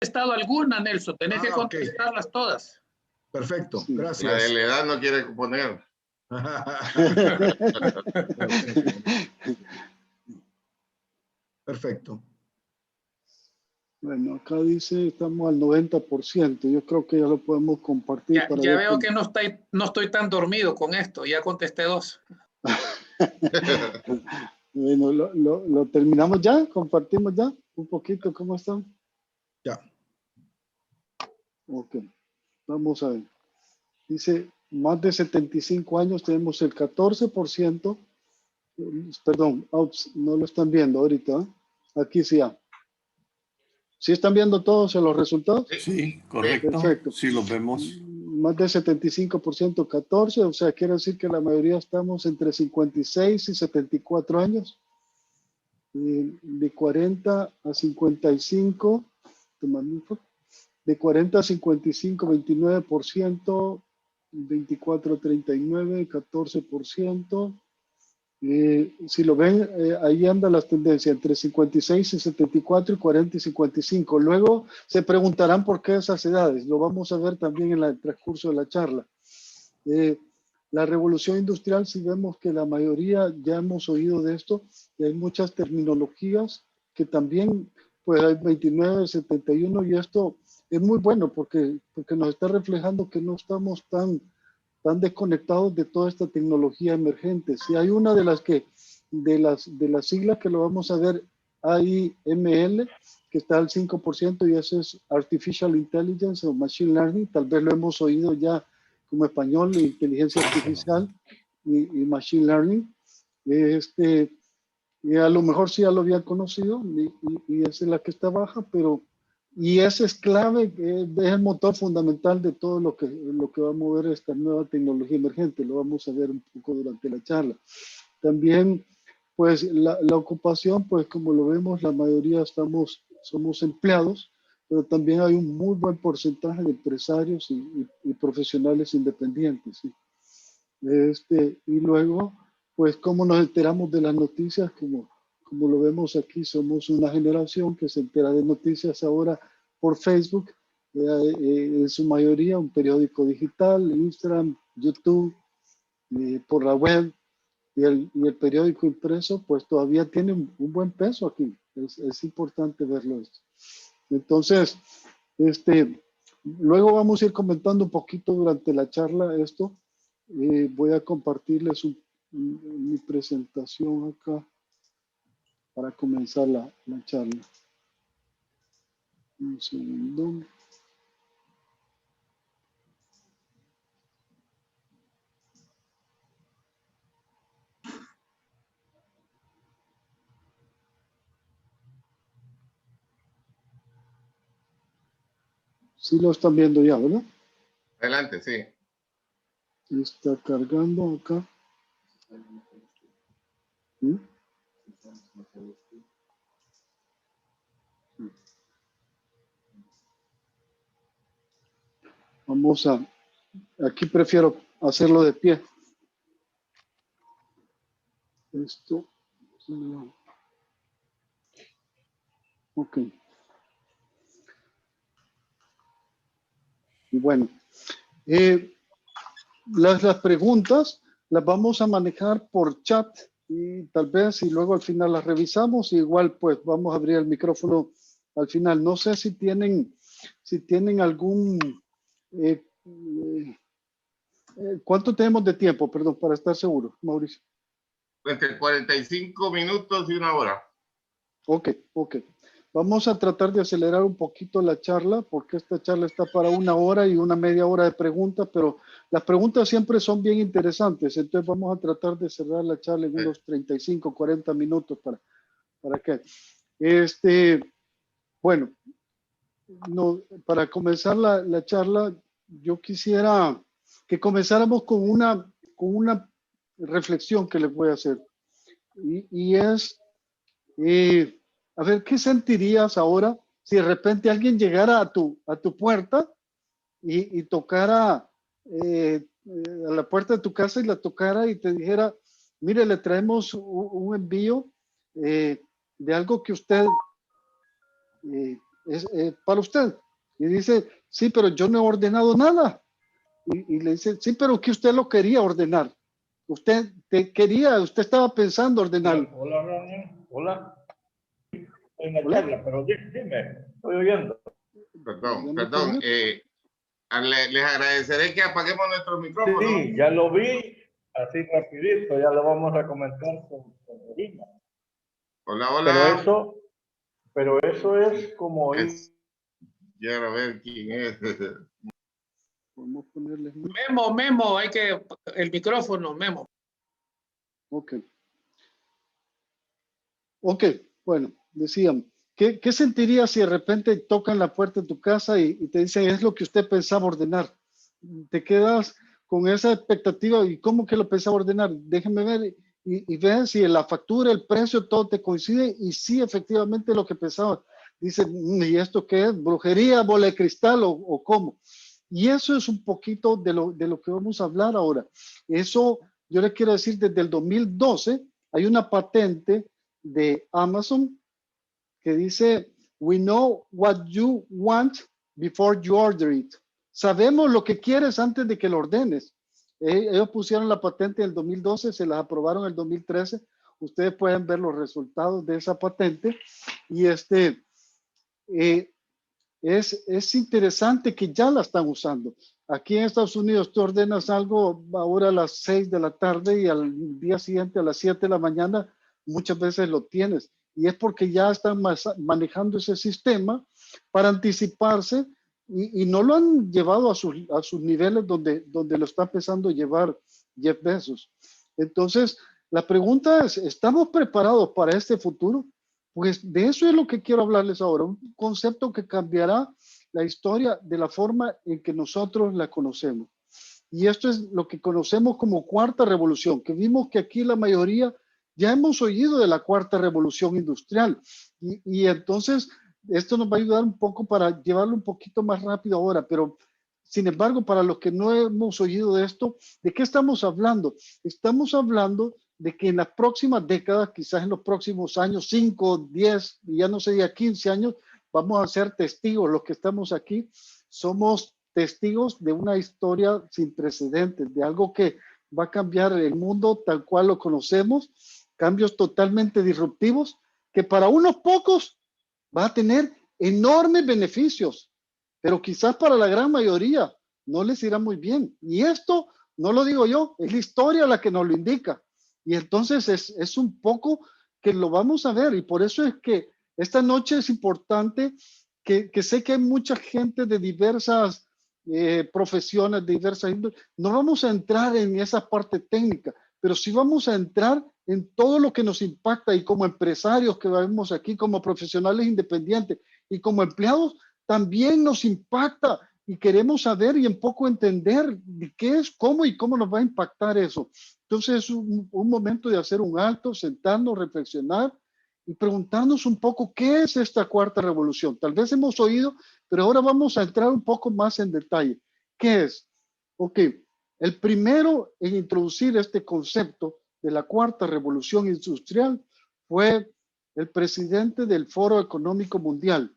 contestado alguna, Nelson. Tenés que ok. contestarlas todas. Perfecto, Sí. La gracias. de la edad no quiere poner. Perfecto. Bueno, acá dice estamos al 90%. Yo creo que ya lo podemos compartir. Ya, para ya ver veo que no estoy tan dormido con esto. Ya contesté 2. Bueno, lo terminamos ya, compartimos ya un poquito cómo están. Ya. Ok, vamos a ver. Dice, más de 75 años tenemos el 14%. Perdón, no lo están viendo ahorita. Aquí sí ya. ¿Sí están viendo todos los resultados? Sí, correcto. Perfecto. Sí, los vemos. Más de 75%, 14, o sea, quiere decir que la mayoría estamos entre 56 y 74 años. De 40 a 55, de 40 a 55, 29%, 24 a 39, 14%. Si lo ven, ahí andan las tendencias entre 56 y 74 y 40 y 55. Luego se preguntarán por qué esas edades. Lo vamos a ver también en el transcurso de la charla. La revolución industrial, si vemos que la mayoría ya hemos oído de esto, y hay muchas terminologías que también, pues hay 29, 71, y esto es muy bueno porque nos está reflejando que no estamos tan desconectados de toda esta tecnología emergente. Si hay una de las siglas que lo vamos a ver, AIML, que está al 5%, y eso es Artificial Intelligence o Machine Learning. Tal vez lo hemos oído ya como español, inteligencia artificial y Machine Learning. Y a lo mejor sí ya lo habían conocido, y esa es la que está baja, y ese es clave, es el motor fundamental de todo lo que va a mover esta nueva tecnología emergente. Lo vamos a ver un poco durante la charla. También, pues, la ocupación, pues, como lo vemos, la mayoría somos empleados, pero también hay un muy buen porcentaje de empresarios y profesionales independientes, ¿sí? Y luego, pues, cómo nos enteramos de las noticias, como lo vemos aquí, somos una generación que se entera de noticias ahora por Facebook, en su mayoría un periódico digital, Instagram, YouTube, por la web, y el periódico impreso, pues todavía tiene un buen peso aquí. Es importante verlo esto. Entonces, luego vamos a ir comentando un poquito durante la charla esto. Voy a compartirles mi presentación acá para comenzar la charla. Un segundo. Sí lo están viendo ya, ¿verdad? Adelante, sí. Está cargando acá. ¿Mm? Vamos aquí prefiero hacerlo de pie. Esto. Ok. Y bueno, las preguntas las vamos a manejar por chat, y tal vez, y luego al final las revisamos, y igual pues vamos a abrir el micrófono al final. No sé si tienen algún... ¿cuánto tenemos de tiempo? Perdón, para estar seguro, Mauricio. Entre 45 minutos y 1 hora. Ok. Vamos a tratar de acelerar un poquito la charla, porque esta charla está para 1 hora y una media hora de preguntas, pero las preguntas siempre son bien interesantes, entonces vamos a tratar de cerrar la charla en unos 35, 40 minutos para que... Bueno, para comenzar la charla, yo quisiera que comenzáramos con una reflexión que les voy a hacer, y es... a ver, ¿qué sentirías ahora si de repente alguien llegara a tu puerta y tocara a la puerta de tu casa, y la tocara y te dijera, mire, le traemos un envío de algo que usted es para usted. Y dice, sí, pero yo no he ordenado nada. Y le dice, sí, pero que usted lo quería ordenar. Usted estaba pensando ordenar. Hola, Ronnie. Hola. En la Hola. charla, pero dime, estoy oyendo. Perdón. Les agradeceré que apaguemos nuestros micrófonos. Sí, ya lo vi, así rapidito, ya lo vamos a comentar con Irina. Hola, hola. Pero eso es como... Quiero ver quién es. Vamos a ponerle... Memo, hay que... El micrófono, Memo. Ok. Ok, bueno, decíamos, ¿qué sentirías si de repente tocan la puerta de tu casa y te dicen es lo que usted pensaba ordenar? Te quedas con esa expectativa y ¿cómo que lo pensaba ordenar? Déjeme ver y ver si la factura, el precio, todo te coincide y sí, efectivamente lo que pensaba. Dice, ¿y esto qué es? ¿Brujería, bola de cristal o cómo? Y eso es un poquito de lo que vamos a hablar ahora. Eso, yo le quiero decir, desde el 2012 hay una patente de Amazon que dice, we know what you want before you order it. Sabemos lo que quieres antes de que lo ordenes. Ellos pusieron la patente en el 2012, se las aprobaron en el 2013. Ustedes pueden ver los resultados de esa patente. Y es interesante que ya la están usando. Aquí en Estados Unidos tú ordenas algo ahora a las 6 de la tarde y al día siguiente a las 7 de la mañana muchas veces lo tienes. Y es porque ya están manejando ese sistema para anticiparse y no lo han llevado a sus niveles donde lo está empezando a llevar Jeff Bezos. Entonces, la pregunta es, ¿estamos preparados para este futuro? Pues de eso es lo que quiero hablarles ahora, un concepto que cambiará la historia de la forma en que nosotros la conocemos. Y esto es lo que conocemos como cuarta revolución, que vimos que aquí la mayoría ya hemos oído de la cuarta revolución industrial. Y entonces esto nos va a ayudar un poco para llevarlo un poquito más rápido ahora, pero sin embargo, para los que no hemos oído de esto, ¿de qué estamos hablando? Estamos hablando de que en las próximas décadas, quizás en los próximos años, 5, 10, ya no sé, ya 15 años, vamos a ser testigos. Los que estamos aquí somos testigos de una historia sin precedentes, de algo que va a cambiar el mundo tal cual lo conocemos, cambios totalmente disruptivos, que para unos pocos va a tener enormes beneficios, pero quizás para la gran mayoría no les irá muy bien. Y esto no lo digo yo, es la historia la que nos lo indica. Y entonces es un poco que lo vamos a ver. Y por eso es que esta noche es importante que sé que hay mucha gente de diversas profesiones, de diversas índoles. No vamos a entrar en esa parte técnica, pero sí vamos a entrar en todo lo que nos impacta y como empresarios que vemos aquí, como profesionales independientes y como empleados, también nos impacta y queremos saber y un poco entender qué es, cómo y cómo nos va a impactar eso. Entonces es un momento de hacer un alto, sentarnos, reflexionar y preguntarnos un poco qué es esta cuarta revolución. Tal vez hemos oído, pero ahora vamos a entrar un poco más en detalle. ¿Qué es? Ok, el primero en introducir este concepto de la cuarta revolución industrial fue el presidente del Foro Económico Mundial.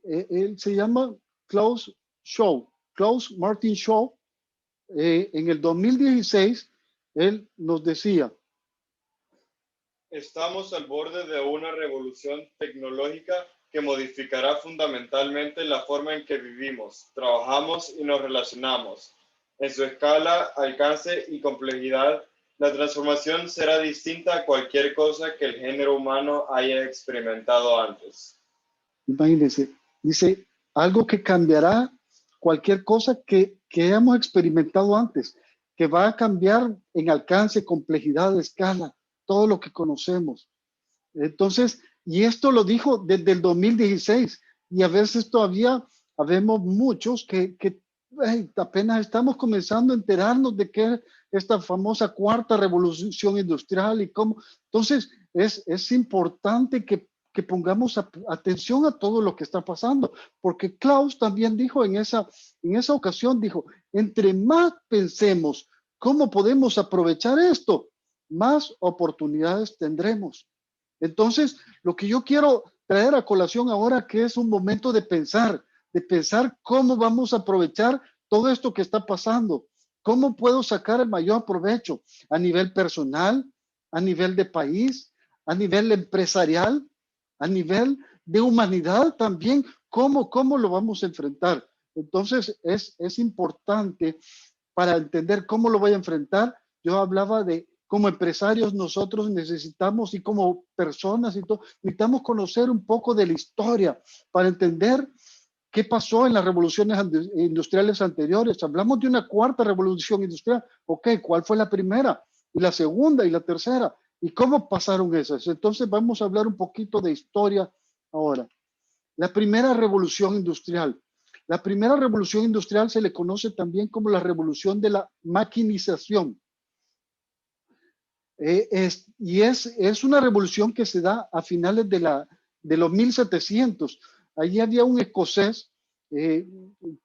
Él se llama Klaus Martin Schwab. En el 2016, él nos decía: estamos al borde de una revolución tecnológica que modificará fundamentalmente la forma en que vivimos, trabajamos y nos relacionamos. En su escala, alcance y complejidad, la transformación será distinta a cualquier cosa que el género humano haya experimentado antes. Imagínense, dice algo que cambiará cualquier cosa que hayamos experimentado antes, que va a cambiar en alcance, complejidad, escala, todo lo que conocemos. Entonces, y esto lo dijo desde el 2016, y a veces todavía habemos muchos que apenas estamos comenzando a enterarnos de qué es esta famosa cuarta revolución industrial y cómo. Entonces, es importante que pongamos atención a todo lo que está pasando, porque Klaus también dijo en esa ocasión, dijo, entre más pensemos cómo podemos aprovechar esto, más oportunidades tendremos. Entonces, lo que yo quiero traer a colación ahora que es un momento de pensar cómo vamos a aprovechar todo esto que está pasando. ¿Cómo puedo sacar el mayor provecho a nivel personal, a nivel de país, a nivel empresarial, a nivel de humanidad también? ¿Cómo lo vamos a enfrentar? Entonces, es importante para entender cómo lo voy a enfrentar. Yo hablaba de como empresarios nosotros necesitamos y como personas y todo, necesitamos conocer un poco de la historia para entender qué pasó en las revoluciones industriales anteriores. Hablamos de una cuarta revolución industrial. Ok, ¿cuál fue la primera? Y la segunda y la tercera. ¿Y cómo pasaron esas? Entonces vamos a hablar un poquito de historia ahora. La primera revolución industrial. La primera revolución industrial se le conoce también como la revolución de la maquinización. Es una revolución que se da a finales de los 1700. Allí había un escocés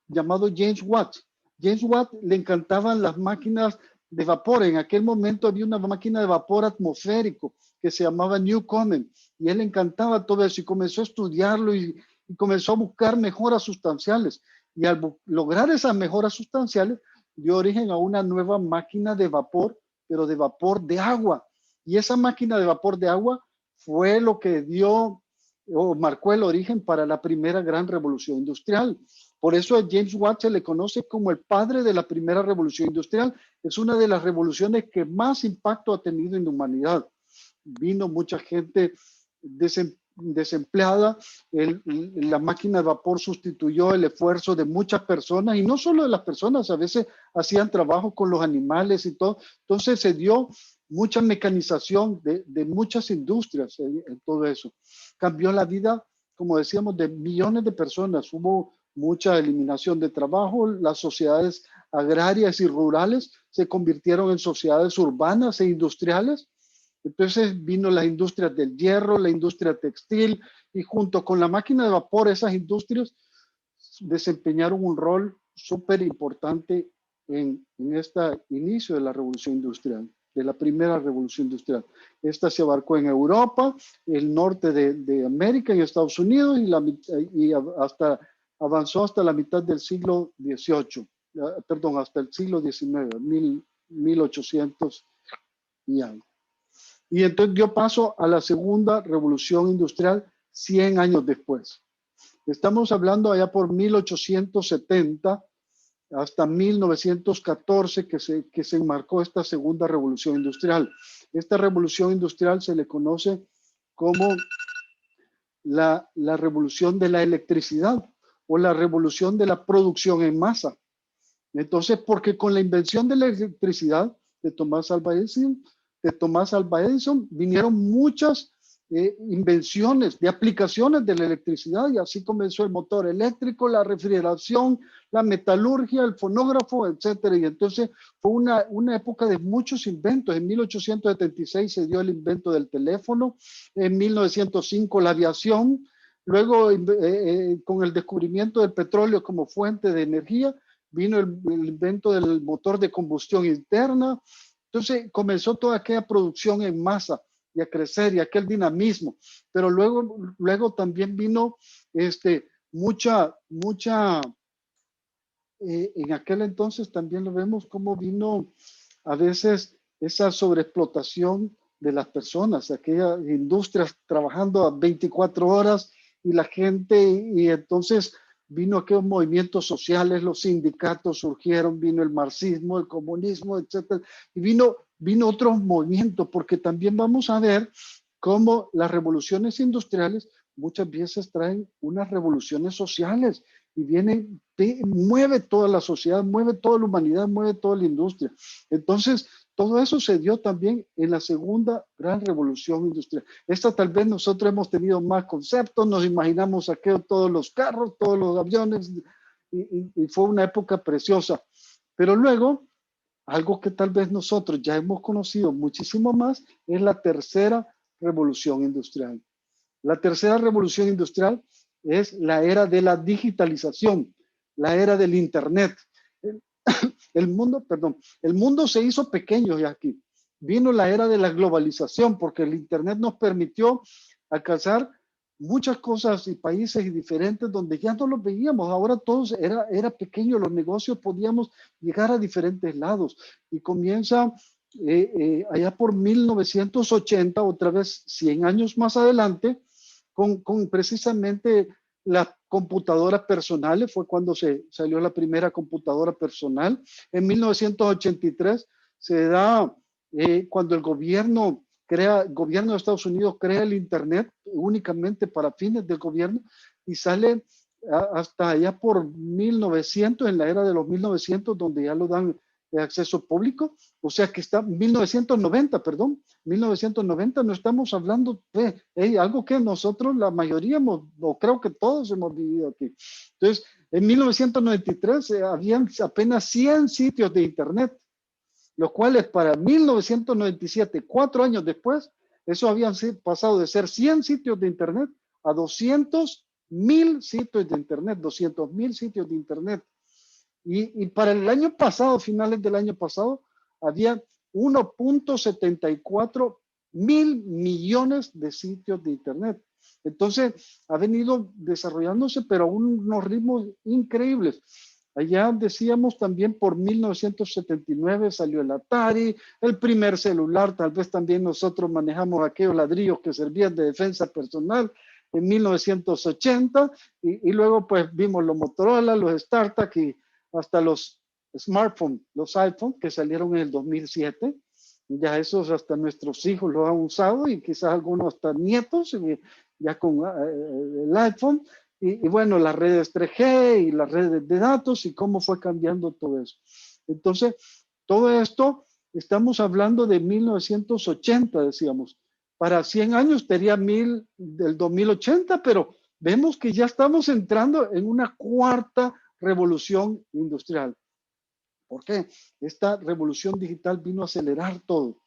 llamado James Watt. James Watt le encantaban las máquinas de vapor. En aquel momento había una máquina de vapor atmosférico que se llamaba Newcomen y él le encantaba todo eso y comenzó a estudiarlo y comenzó a buscar mejoras sustanciales. Y al lograr esas mejoras sustanciales dio origen a una nueva máquina de vapor, pero de vapor de agua. Y esa máquina de vapor de agua fue lo que dio o marcó el origen para la primera gran revolución industrial. Por eso a James Watt se le conoce como el padre de la primera revolución industrial. Es una de las revoluciones que más impacto ha tenido en la humanidad. Vino mucha gente desempleada, la máquina de vapor sustituyó el esfuerzo de muchas personas y no solo de las personas, a veces hacían trabajo con los animales y todo. Entonces se dio mucha mecanización de muchas industrias en todo eso. Cambió la vida, como decíamos, de millones de personas. Hubo mucha eliminación de trabajo. Las sociedades agrarias y rurales se convirtieron en sociedades urbanas e industriales. Entonces vino las industrias del hierro, la industria textil, y junto con la máquina de vapor, esas industrias desempeñaron un rol súper importante en este inicio de la revolución industrial, de la primera revolución industrial. Esta se abarcó en Europa, el norte de América, en Estados Unidos, avanzó hasta la mitad del siglo XVIII, perdón, hasta el siglo XIX, 1800 y algo. Y entonces dio paso a la segunda revolución industrial 100 años después. Estamos hablando allá por 1870 hasta 1914 que se enmarcó esta segunda revolución industrial. Esta revolución industrial se le conoce como la revolución de la electricidad o la revolución de la producción en masa. Entonces, porque con la invención de la electricidad de Thomas Alva Edison vinieron muchas invenciones de aplicaciones de la electricidad y así comenzó el motor eléctrico, la refrigeración, la metalurgia, el fonógrafo, etcétera. Y entonces fue una época de muchos inventos. En 1876 se dio el invento del teléfono, en 1905 la aviación, luego con el descubrimiento del petróleo como fuente de energía, vino el invento del motor de combustión interna. Entonces comenzó toda aquella producción en masa y a crecer y aquel dinamismo, pero luego también vino en aquel entonces también lo vemos como vino a veces esa sobreexplotación de las personas, aquellas industrias trabajando a 24 horas y la gente, y entonces vino aquellos movimientos sociales, los sindicatos surgieron, vino el marxismo, el comunismo, etcétera, y vino otros movimientos, porque también vamos a ver cómo las revoluciones industriales muchas veces traen unas revoluciones sociales y mueve toda la sociedad, mueve toda la humanidad, mueve toda la industria. Entonces, todo eso se dio también en la segunda gran revolución industrial. Esta tal vez nosotros hemos tenido más conceptos, nos imaginamos todos los carros, todos los aviones, y fue una época preciosa. Pero luego, algo que tal vez nosotros ya hemos conocido muchísimo más es la tercera revolución industrial. La tercera revolución industrial es la era de la digitalización, la era del Internet. El mundo se hizo pequeño ya aquí. Vino la era de la globalización porque el Internet nos permitió alcanzar muchas cosas y países diferentes donde ya no los veíamos. Ahora todos era pequeño, los negocios podíamos llegar a diferentes lados. Y comienza allá por 1980, otra vez 100 años más adelante, con precisamente las computadoras personales. Fue cuando se salió la primera computadora personal. En 1983 se da cuando el gobierno de Estados Unidos crea el Internet únicamente para fines del gobierno, y sale hasta allá por 1900, en la era de los 1900, donde ya lo dan de acceso público. O sea que está 1990, perdón, 1990, no estamos hablando de algo que nosotros, la mayoría, o creo que todos hemos vivido aquí. Entonces, en 1993 habían apenas 100 sitios de Internet, los cuales para 1997, 4 años después, eso habían pasado de ser 100 sitios de Internet a 200,000 sitios de Internet, 200,000 sitios de Internet. Y para el año pasado, finales del año pasado, había 1.74 mil millones de sitios de Internet. Entonces, ha venido desarrollándose, pero a unos ritmos increíbles. Allá decíamos también por 1979 salió el Atari, el primer celular. Tal vez también nosotros manejamos aquellos ladrillos que servían de defensa personal en 1980, y luego pues vimos los Motorola, los StarTAC y hasta los smartphones, los iPhone, que salieron en el 2007. Ya esos hasta nuestros hijos lo han usado, y quizás algunos hasta nietos, ya con el iPhone. Y bueno, las redes 3G y las redes de datos, y cómo fue cambiando todo eso. Entonces, todo esto, estamos hablando de 1980, decíamos. Para 100 años sería del 2080, pero vemos que ya estamos entrando en una cuarta revolución industrial. ¿Por qué? Esta revolución digital vino a acelerar todo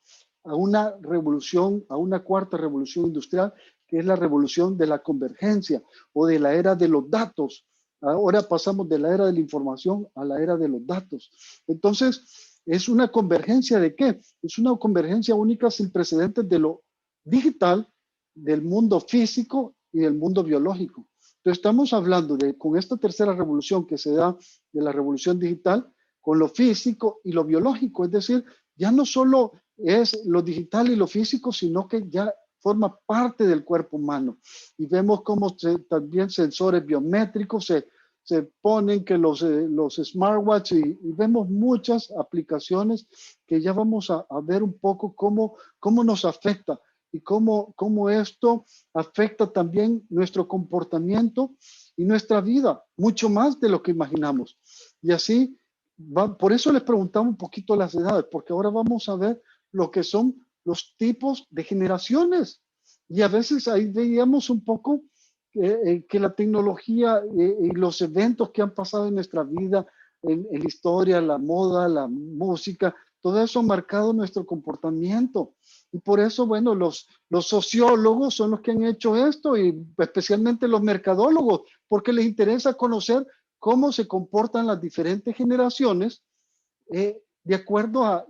a una revolución, a una cuarta revolución industrial, que es la revolución de la convergencia o de la era de los datos. Ahora pasamos de la era de la información a la era de los datos. Entonces, ¿es una convergencia de qué? Es una convergencia única sin precedentes de lo digital, del mundo físico y del mundo biológico. Entonces, estamos hablando de, con esta tercera revolución que se da de la revolución digital, con lo físico y lo biológico. Es decir, ya no solo es lo digital y lo físico, sino que ya forma parte del cuerpo humano. Y vemos cómo también sensores biométricos se ponen, que los smartwatch, y vemos muchas aplicaciones que ya vamos a ver un poco cómo nos afecta, y cómo esto afecta también nuestro comportamiento y nuestra vida, mucho más de lo que imaginamos. Y así, por eso les preguntamos un poquito las edades, porque ahora vamos a ver lo que son los tipos de generaciones. Y a veces ahí veíamos un poco que la tecnología y los eventos que han pasado en nuestra vida, en la historia, la moda, la música, todo eso ha marcado nuestro comportamiento. Y por eso, bueno, los sociólogos son los que han hecho esto, y especialmente los mercadólogos, porque les interesa conocer cómo se comportan las diferentes generaciones de acuerdo a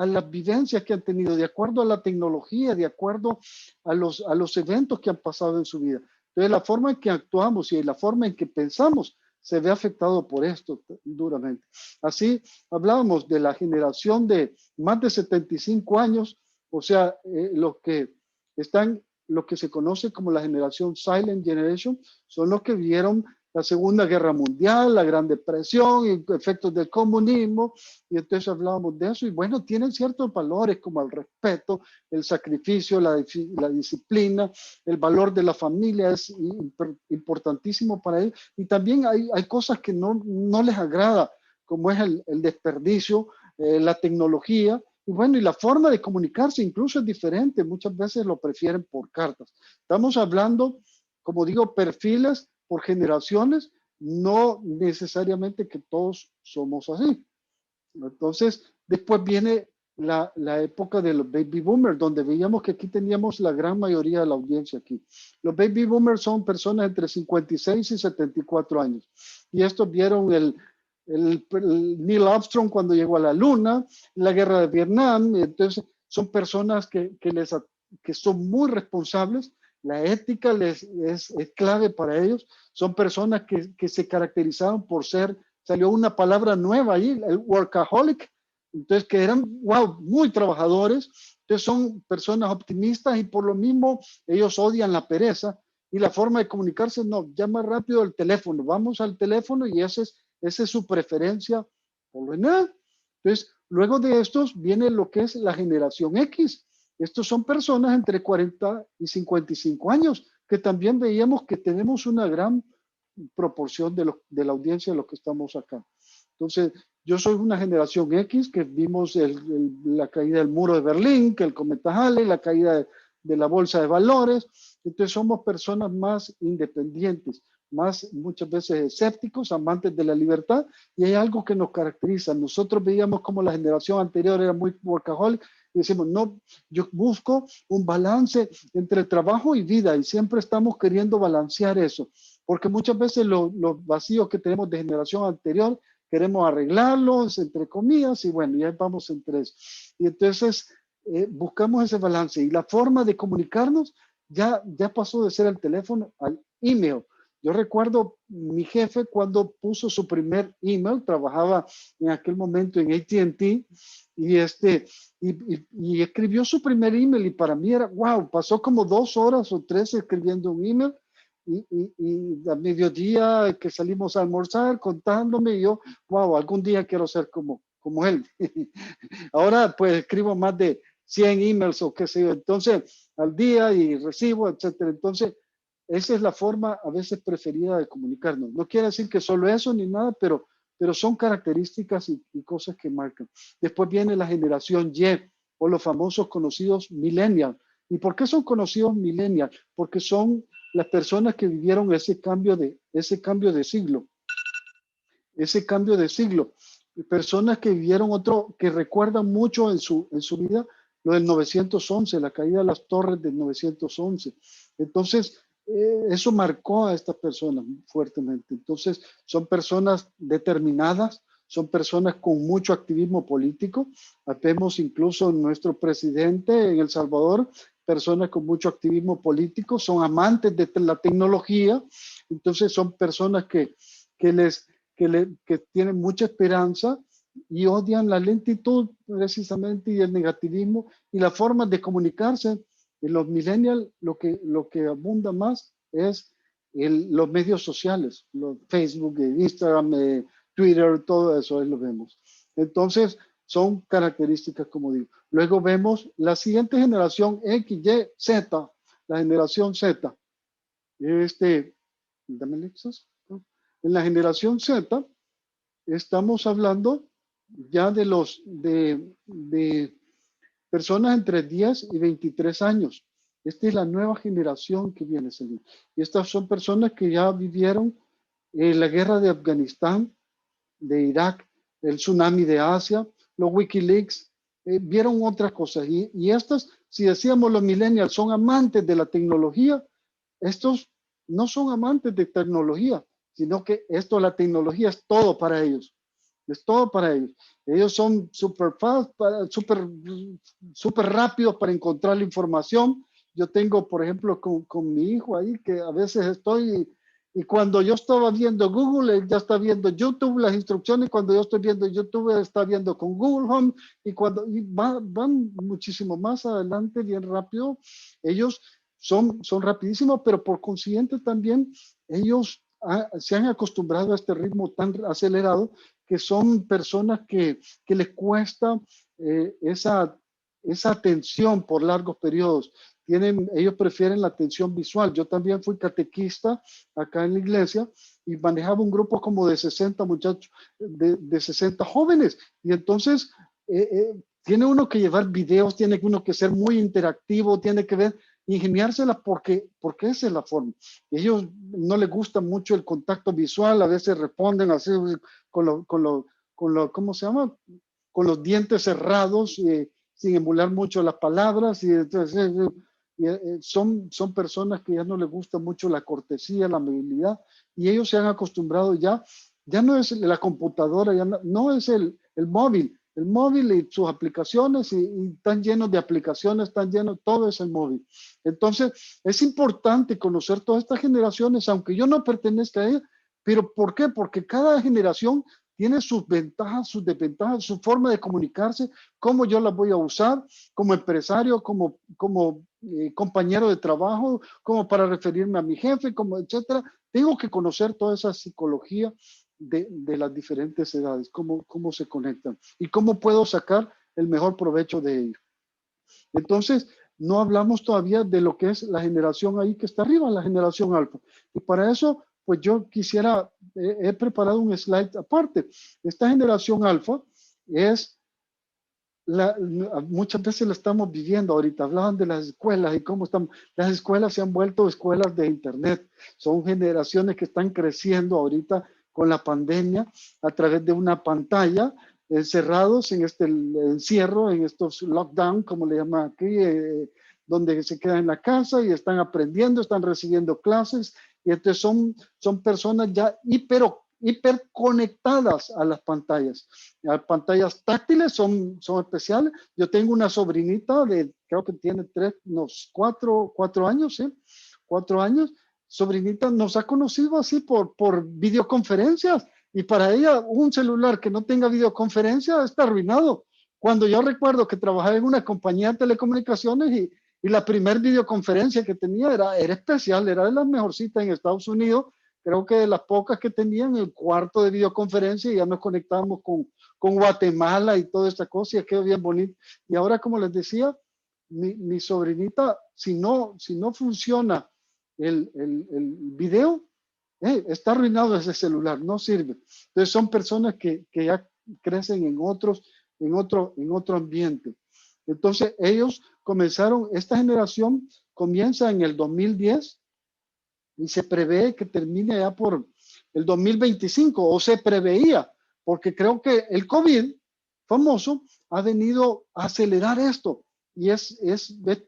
las vivencias que han tenido, de acuerdo a la tecnología, de acuerdo a los eventos que han pasado en su vida. Entonces, la forma en que actuamos y la forma en que pensamos se ve afectado por esto duramente. Así, hablábamos de la generación de más de 75 años, o sea, lo que se conoce como la generación Silent Generation, son los que vieron la Segunda Guerra Mundial, la Gran Depresión y efectos del comunismo, y entonces hablábamos de eso. Y bueno, tienen ciertos valores como el respeto, el sacrificio, la disciplina, el valor de la familia es importantísimo para ellos. Y también hay cosas que no les agrada, como es el desperdicio, la tecnología, y bueno, y la forma de comunicarse incluso es diferente. Muchas veces lo prefieren por cartas. Estamos hablando, como digo, perfiles por generaciones, no necesariamente que todos somos así. Entonces, después viene la época de los baby boomers, donde veíamos que aquí teníamos la gran mayoría de la audiencia aquí. Los baby boomers son personas entre 56 y 74 años. Y estos vieron el Neil Armstrong cuando llegó a la luna, la guerra de Vietnam. Entonces, son personas que son muy responsables La ética es clave para ellos. Son personas que se caracterizaron por ser, salió una palabra nueva ahí, el workaholic. Entonces, que eran, wow, muy trabajadores. Entonces, son personas optimistas y por lo mismo ellos odian la pereza. Y la forma de comunicarse, no, llama rápido el teléfono. Vamos al teléfono y esa es su preferencia por lo general. Entonces, luego de estos viene lo que es la generación X. Estos son personas entre 40 y 55 años, que también veíamos que tenemos una gran proporción de la audiencia de los que estamos acá. Entonces, yo soy una generación X que vimos la caída del muro de Berlín, que el cometa Halley, la caída de la bolsa de valores. Entonces, somos personas más independientes, más muchas veces escépticos, amantes de la libertad, y hay algo que nos caracteriza. Nosotros veíamos como la generación anterior era muy workaholic, y decimos, no, yo busco un balance entre trabajo y vida, y siempre estamos queriendo balancear eso, porque muchas veces los vacíos que tenemos de generación anterior, queremos arreglarlos, entre comillas, y bueno, ya vamos entre eso. Y entonces buscamos ese balance, y la forma de comunicarnos ya pasó de ser el teléfono al email. Yo recuerdo mi jefe cuando puso su primer email, trabajaba en aquel momento en AT&T y escribió su primer email y para mí era, wow, pasó como 2 horas o 3 escribiendo un email y a mediodía que salimos a almorzar contándome y yo, wow, algún día quiero ser como él. Ahora pues escribo más de 100 emails o qué sé yo, entonces al día y recibo, etcétera. Entonces, esa es la forma a veces preferida de comunicarnos. No quiere decir que solo eso ni nada, pero son características y cosas que marcan. Después viene la generación Y o los famosos conocidos millennials. ¿Y por qué son conocidos millennials? Porque son las personas que vivieron ese cambio de siglo. Ese cambio de siglo. Personas que vivieron que recuerdan mucho en su vida lo del 911, la caída de las torres del 911. Entonces, eso marcó a estas personas fuertemente. Entonces, son personas determinadas, son personas con mucho activismo político. Vemos incluso nuestro presidente en El Salvador, personas con mucho activismo político, son amantes de la tecnología. Entonces, son personas que tienen mucha esperanza y odian la lentitud precisamente y el negativismo y la forma de comunicarse. En los millennials lo que abunda más es los medios sociales, Facebook, Instagram, Twitter, todo eso, ahí lo vemos. Entonces, son características, como digo. Luego vemos la siguiente generación X, Y, Z, la generación Z. Dame Lexus. En la generación Z, estamos hablando ya de personas entre 10 y 23 años. Esta es la nueva generación que viene saliendo. Y estas son personas que ya vivieron la guerra de Afganistán, de Irak, el tsunami de Asia, los Wikileaks, vieron otras cosas. Y estas, si decíamos los millennials son amantes de la tecnología, estos no son amantes de tecnología, sino que la tecnología es todo para ellos. Es todo para ellos. Ellos son súper fast, súper rápidos para encontrar la información. Yo tengo, por ejemplo, con mi hijo ahí, que a veces estoy, y cuando yo estaba viendo Google, él ya está viendo YouTube, las instrucciones, cuando yo estoy viendo YouTube, él está viendo con Google Home, y van muchísimo más adelante, bien rápido. Ellos son rapidísimos, pero por consiguiente también ellos se han acostumbrado a este ritmo tan acelerado que son personas que les cuesta esa atención por largos periodos. Ellos prefieren la atención visual. Yo también fui catequista acá en la iglesia y manejaba un grupo como de 60 muchachos, de 60 jóvenes. Y entonces tiene uno que llevar videos, tiene uno que ser muy interactivo, tiene que ver, ingeniársela porque esa es la forma. Ellos no les gusta mucho el contacto visual, a veces responden así ¿cómo se llama? Con los dientes cerrados, sin emular mucho las palabras, y entonces son personas que ya no les gusta mucho la cortesía, la amabilidad, y ellos se han acostumbrado ya no es la computadora, no es el móvil, el móvil y sus aplicaciones y están llenos de aplicaciones, están llenos, todo es el móvil. Entonces, es importante conocer todas estas generaciones, aunque yo no pertenezca a ellas, pero ¿por qué? Porque cada generación tiene sus ventajas, sus desventajas, su forma de comunicarse, cómo yo las voy a usar como empresario, como compañero de trabajo, como para referirme a mi jefe, como etcétera. Tengo que conocer toda esa psicología de las diferentes edades, cómo se conectan y cómo puedo sacar el mejor provecho de ello. Entonces, no hablamos todavía de lo que es la generación ahí que está arriba, la generación alfa. Y para eso, pues yo quisiera, he preparado un slide aparte. Esta generación alfa es, muchas veces la estamos viviendo ahorita. Hablaban de las escuelas y cómo están. Las escuelas se han vuelto escuelas de internet. Son generaciones que están creciendo ahorita con la pandemia a través de una pantalla, encerrados en este encierro, en estos lockdown, como le llaman aquí, donde se quedan en la casa y están aprendiendo, están recibiendo clases, y entonces son personas ya hiper conectadas a las pantallas. Las pantallas táctiles son especiales. Yo tengo una sobrinita creo que tiene 4 años, ¿sí? 4 años. Sobrinita nos ha conocido así por videoconferencias, y para ella un celular que no tenga videoconferencia está arruinado. Cuando yo recuerdo que trabajaba en una compañía de telecomunicaciones y la primer videoconferencia que tenía era especial, era de las mejorcitas en Estados Unidos, creo que de las pocas que tenían el cuarto de videoconferencia, y ya nos conectábamos con Guatemala y toda esta cosa, y quedó bien bonito. Y ahora, como les decía, mi sobrinita, si no funciona el video, está arruinado ese celular, no sirve. Entonces son personas que ya crecen en otro ambiente. Entonces ellos comenzaron, esta generación comienza en el 2010 y se prevé que termine ya por el 2025, o se preveía, porque creo que el COVID famoso ha venido a acelerar esto, y es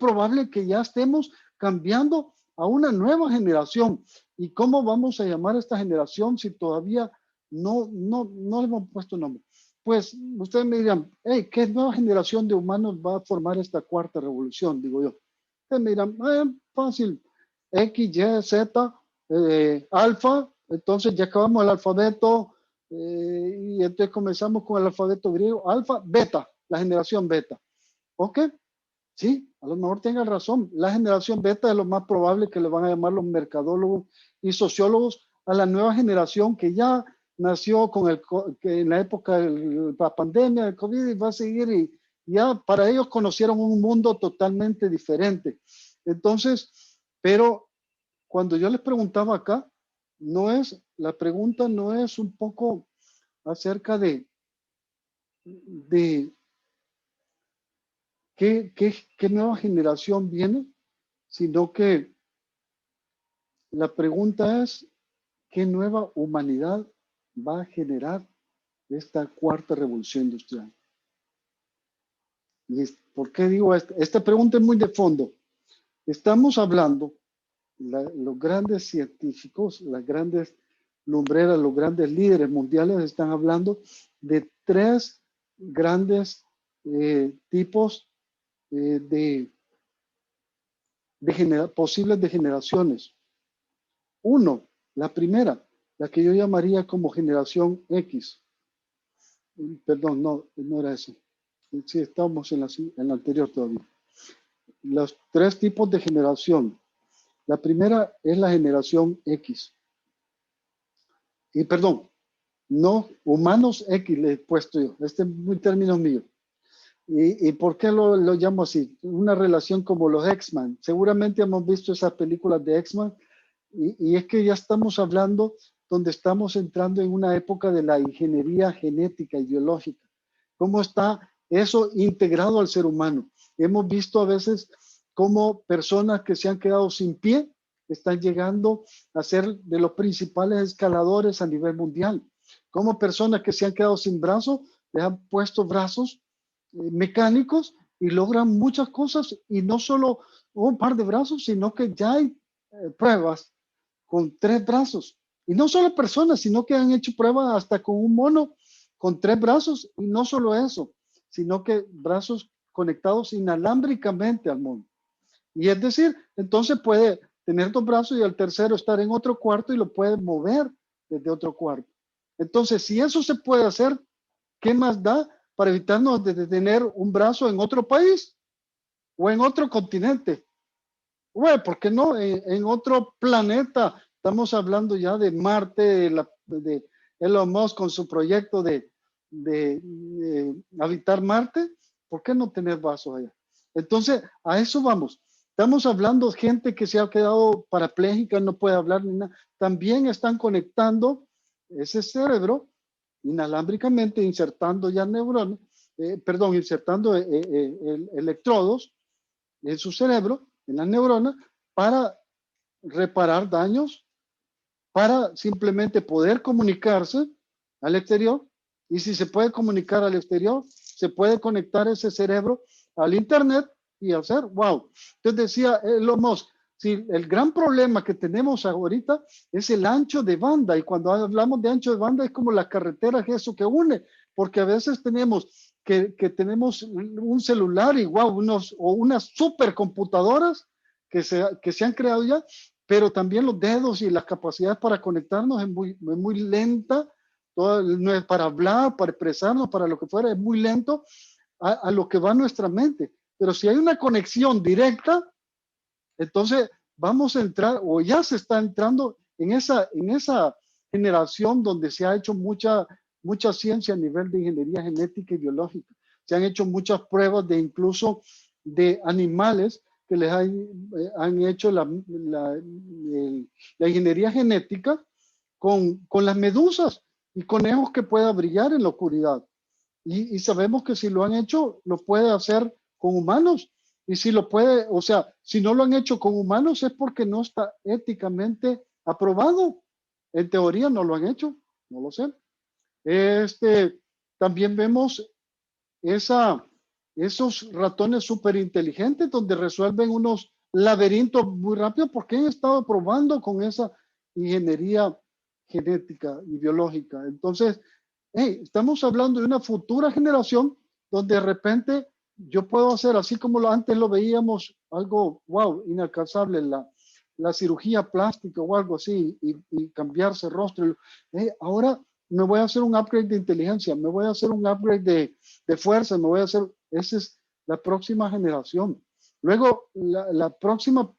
probable que ya estemos cambiando a una nueva generación. ¿Y cómo vamos a llamar a esta generación si todavía no le hemos puesto nombre? Pues ustedes me dirán, hey, ¿qué nueva generación de humanos va a formar esta cuarta revolución? Digo yo. Ustedes me dirán, fácil, X, Y, Z, alfa. Entonces ya acabamos el alfabeto, y entonces comenzamos con el alfabeto griego, alfa, beta, la generación beta. ¿Ok? Sí, a lo mejor tengan razón. La generación beta es lo más probable que le van a llamar los mercadólogos y sociólogos a la nueva generación que ya nació que en la época de la pandemia del COVID, y va a seguir, y ya para ellos conocieron un mundo totalmente diferente. Entonces, pero cuando yo les preguntaba acá, la pregunta no es un poco acerca de qué nueva generación viene, sino que la pregunta es qué nueva humanidad va a generar esta cuarta revolución industrial. ¿Y por qué digo esto? Esta pregunta es muy de fondo. Estamos hablando, los grandes científicos, las grandes lumbreras, los grandes líderes mundiales están hablando de 3 grandes tipos posibles de generaciones. Uno, la primera, la que yo llamaría como generación X. Perdón, no era eso. Sí, estamos en la anterior todavía. Los 3 tipos de generación. La primera es la generación X. Y perdón, no, humanos X le he puesto yo. Este es un término mío. ¿Y por qué lo llamo así? Una relación como los X-Men. Seguramente hemos visto esas películas de X-Men, y es que ya estamos hablando donde estamos entrando en una época de la ingeniería genética y biológica. ¿Cómo está eso integrado al ser humano? Hemos visto a veces cómo personas que se han quedado sin pie están llegando a ser de los principales escaladores a nivel mundial. Cómo personas que se han quedado sin brazos les han puesto brazos mecánicos y logran muchas cosas, y no solo un par de brazos, sino que ya hay pruebas con 3 brazos, y no solo personas, sino que han hecho pruebas hasta con un mono con 3 brazos, y no solo eso, sino que brazos conectados inalámbricamente al mundo. Y es decir, entonces puede tener 2 brazos y el tercero estar en otro cuarto y lo puede mover desde otro cuarto. Entonces, si eso se puede hacer, ¿qué más da para evitarnos de tener un brazo en otro país o en otro continente? Bueno, ¿por qué no? En otro planeta. Estamos hablando ya de Marte, de Elon Musk con su proyecto de habitar Marte. ¿Por qué no tener brazos allá? Entonces, a eso vamos. Estamos hablando de gente que se ha quedado parapléjica, no puede hablar ni nada. También están conectando ese cerebro inalámbricamente, insertando ya neuronas, insertando electrodos en su cerebro, en las neuronas, para reparar daños, para simplemente poder comunicarse al exterior. Y si se puede comunicar al exterior, se puede conectar ese cerebro al internet y hacer, wow. Entonces decía Elon Musk, si el gran problema que tenemos ahorita es el ancho de banda, y cuando hablamos de ancho de banda es como las carreteras, eso que une, porque a veces tenemos que tenemos un celular y wow, unas supercomputadoras que se han creado ya, pero también los dedos y las capacidades para conectarnos es muy lenta, no es para hablar, para expresarnos, para lo que fuera, es muy lento a lo que va nuestra mente. Pero si hay una conexión directa, entonces vamos a entrar, o ya se está entrando en esa generación donde se ha hecho mucha ciencia a nivel de ingeniería genética y biológica. Se han hecho muchas pruebas de incluso de animales que les han hecho la ingeniería genética con las medusas y conejos que pueda brillar en la oscuridad. Y sabemos que si lo han hecho, lo puede hacer con humanos. Y si lo puede, o sea, si no lo han hecho con humanos es porque no está éticamente aprobado. En teoría no lo han hecho, no lo sé. También vemos esos ratones súper inteligentes donde resuelven unos laberintos muy rápido porque han estado probando con esa ingeniería genética y biológica. Entonces, estamos hablando de una futura generación donde de repente yo puedo hacer, así como antes lo veíamos, algo, wow, inalcanzable, la cirugía plástica o algo así, y cambiarse rostro. Ahora me voy a hacer un upgrade de inteligencia, me voy a hacer un upgrade de fuerza, esa es la próxima generación. Luego, la próxima,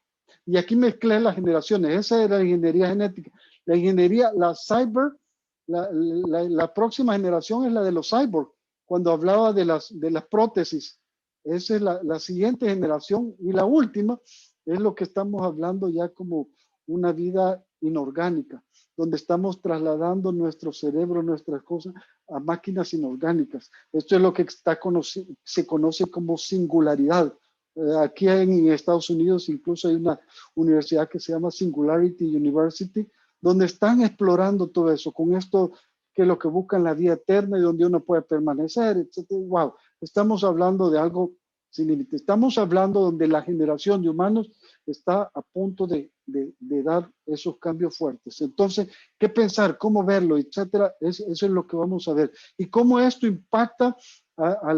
y aquí mezclé las generaciones, esa era la ingeniería genética. La ingeniería, la cyber, la próxima generación es la de los cyborg, cuando hablaba de las prótesis. Esa es la siguiente generación, y la última es lo que estamos hablando ya como una vida inorgánica, donde estamos trasladando nuestro cerebro, nuestras cosas a máquinas inorgánicas. Esto es lo que se conoce como singularidad. Aquí en Estados Unidos incluso hay una universidad que se llama Singularity University, donde están explorando todo eso, con esto que es lo que buscan la vida eterna y donde uno puede permanecer, etc. Wow, estamos hablando de algo sin límite. Estamos hablando donde la generación de humanos está a punto de dar esos cambios fuertes. Entonces, ¿qué pensar? ¿Cómo verlo? Etcétera. Eso es lo que vamos a ver. Y cómo esto impacta a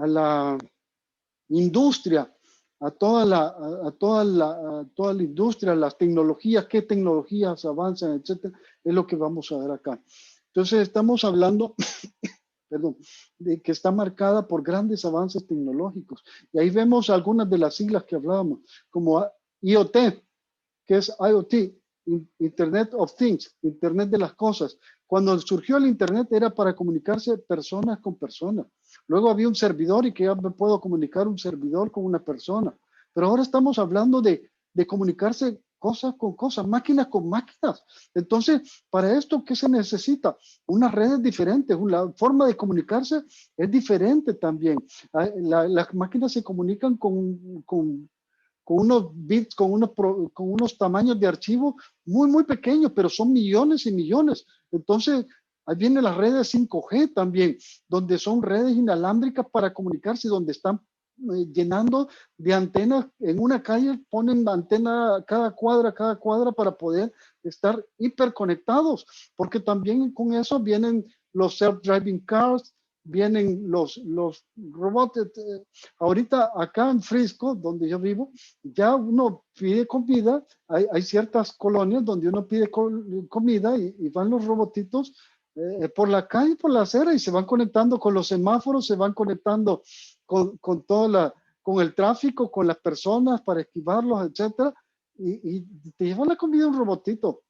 la industria, a toda la industria, las tecnologías, qué tecnologías avanzan, etcétera, es lo que vamos a ver acá. Entonces, estamos hablando perdón, de que está marcada por grandes avances tecnológicos. Y ahí vemos algunas de las siglas que hablábamos, como IoT, que es IoT, Internet of Things, Internet de las cosas. Cuando surgió el Internet era para comunicarse personas con personas. Luego había un servidor y que ya me puedo comunicar un servidor con una persona. Pero ahora estamos hablando de comunicarse cosas con cosas, máquinas con máquinas. Entonces, para esto, ¿qué se necesita? Unas redes diferentes, la forma de comunicarse es diferente también. Las máquinas se comunican con unos bits, con unos tamaños de archivo muy pequeños, pero son millones y millones. Entonces, ahí vienen las redes 5G también, donde son redes inalámbricas para comunicarse, donde están llenando de antenas en una calle, ponen antena cada cuadra para poder estar hiperconectados, porque también con eso vienen los self-driving cars, vienen los robots. Ahorita acá en Frisco, donde yo vivo, ya uno pide comida, hay ciertas colonias donde uno pide comida y van los robotitos por la calle, por la acera, y se van conectando con los semáforos, se van conectando con con el tráfico, con las personas para esquivarlos, etcétera, y te lleva la comida un robotito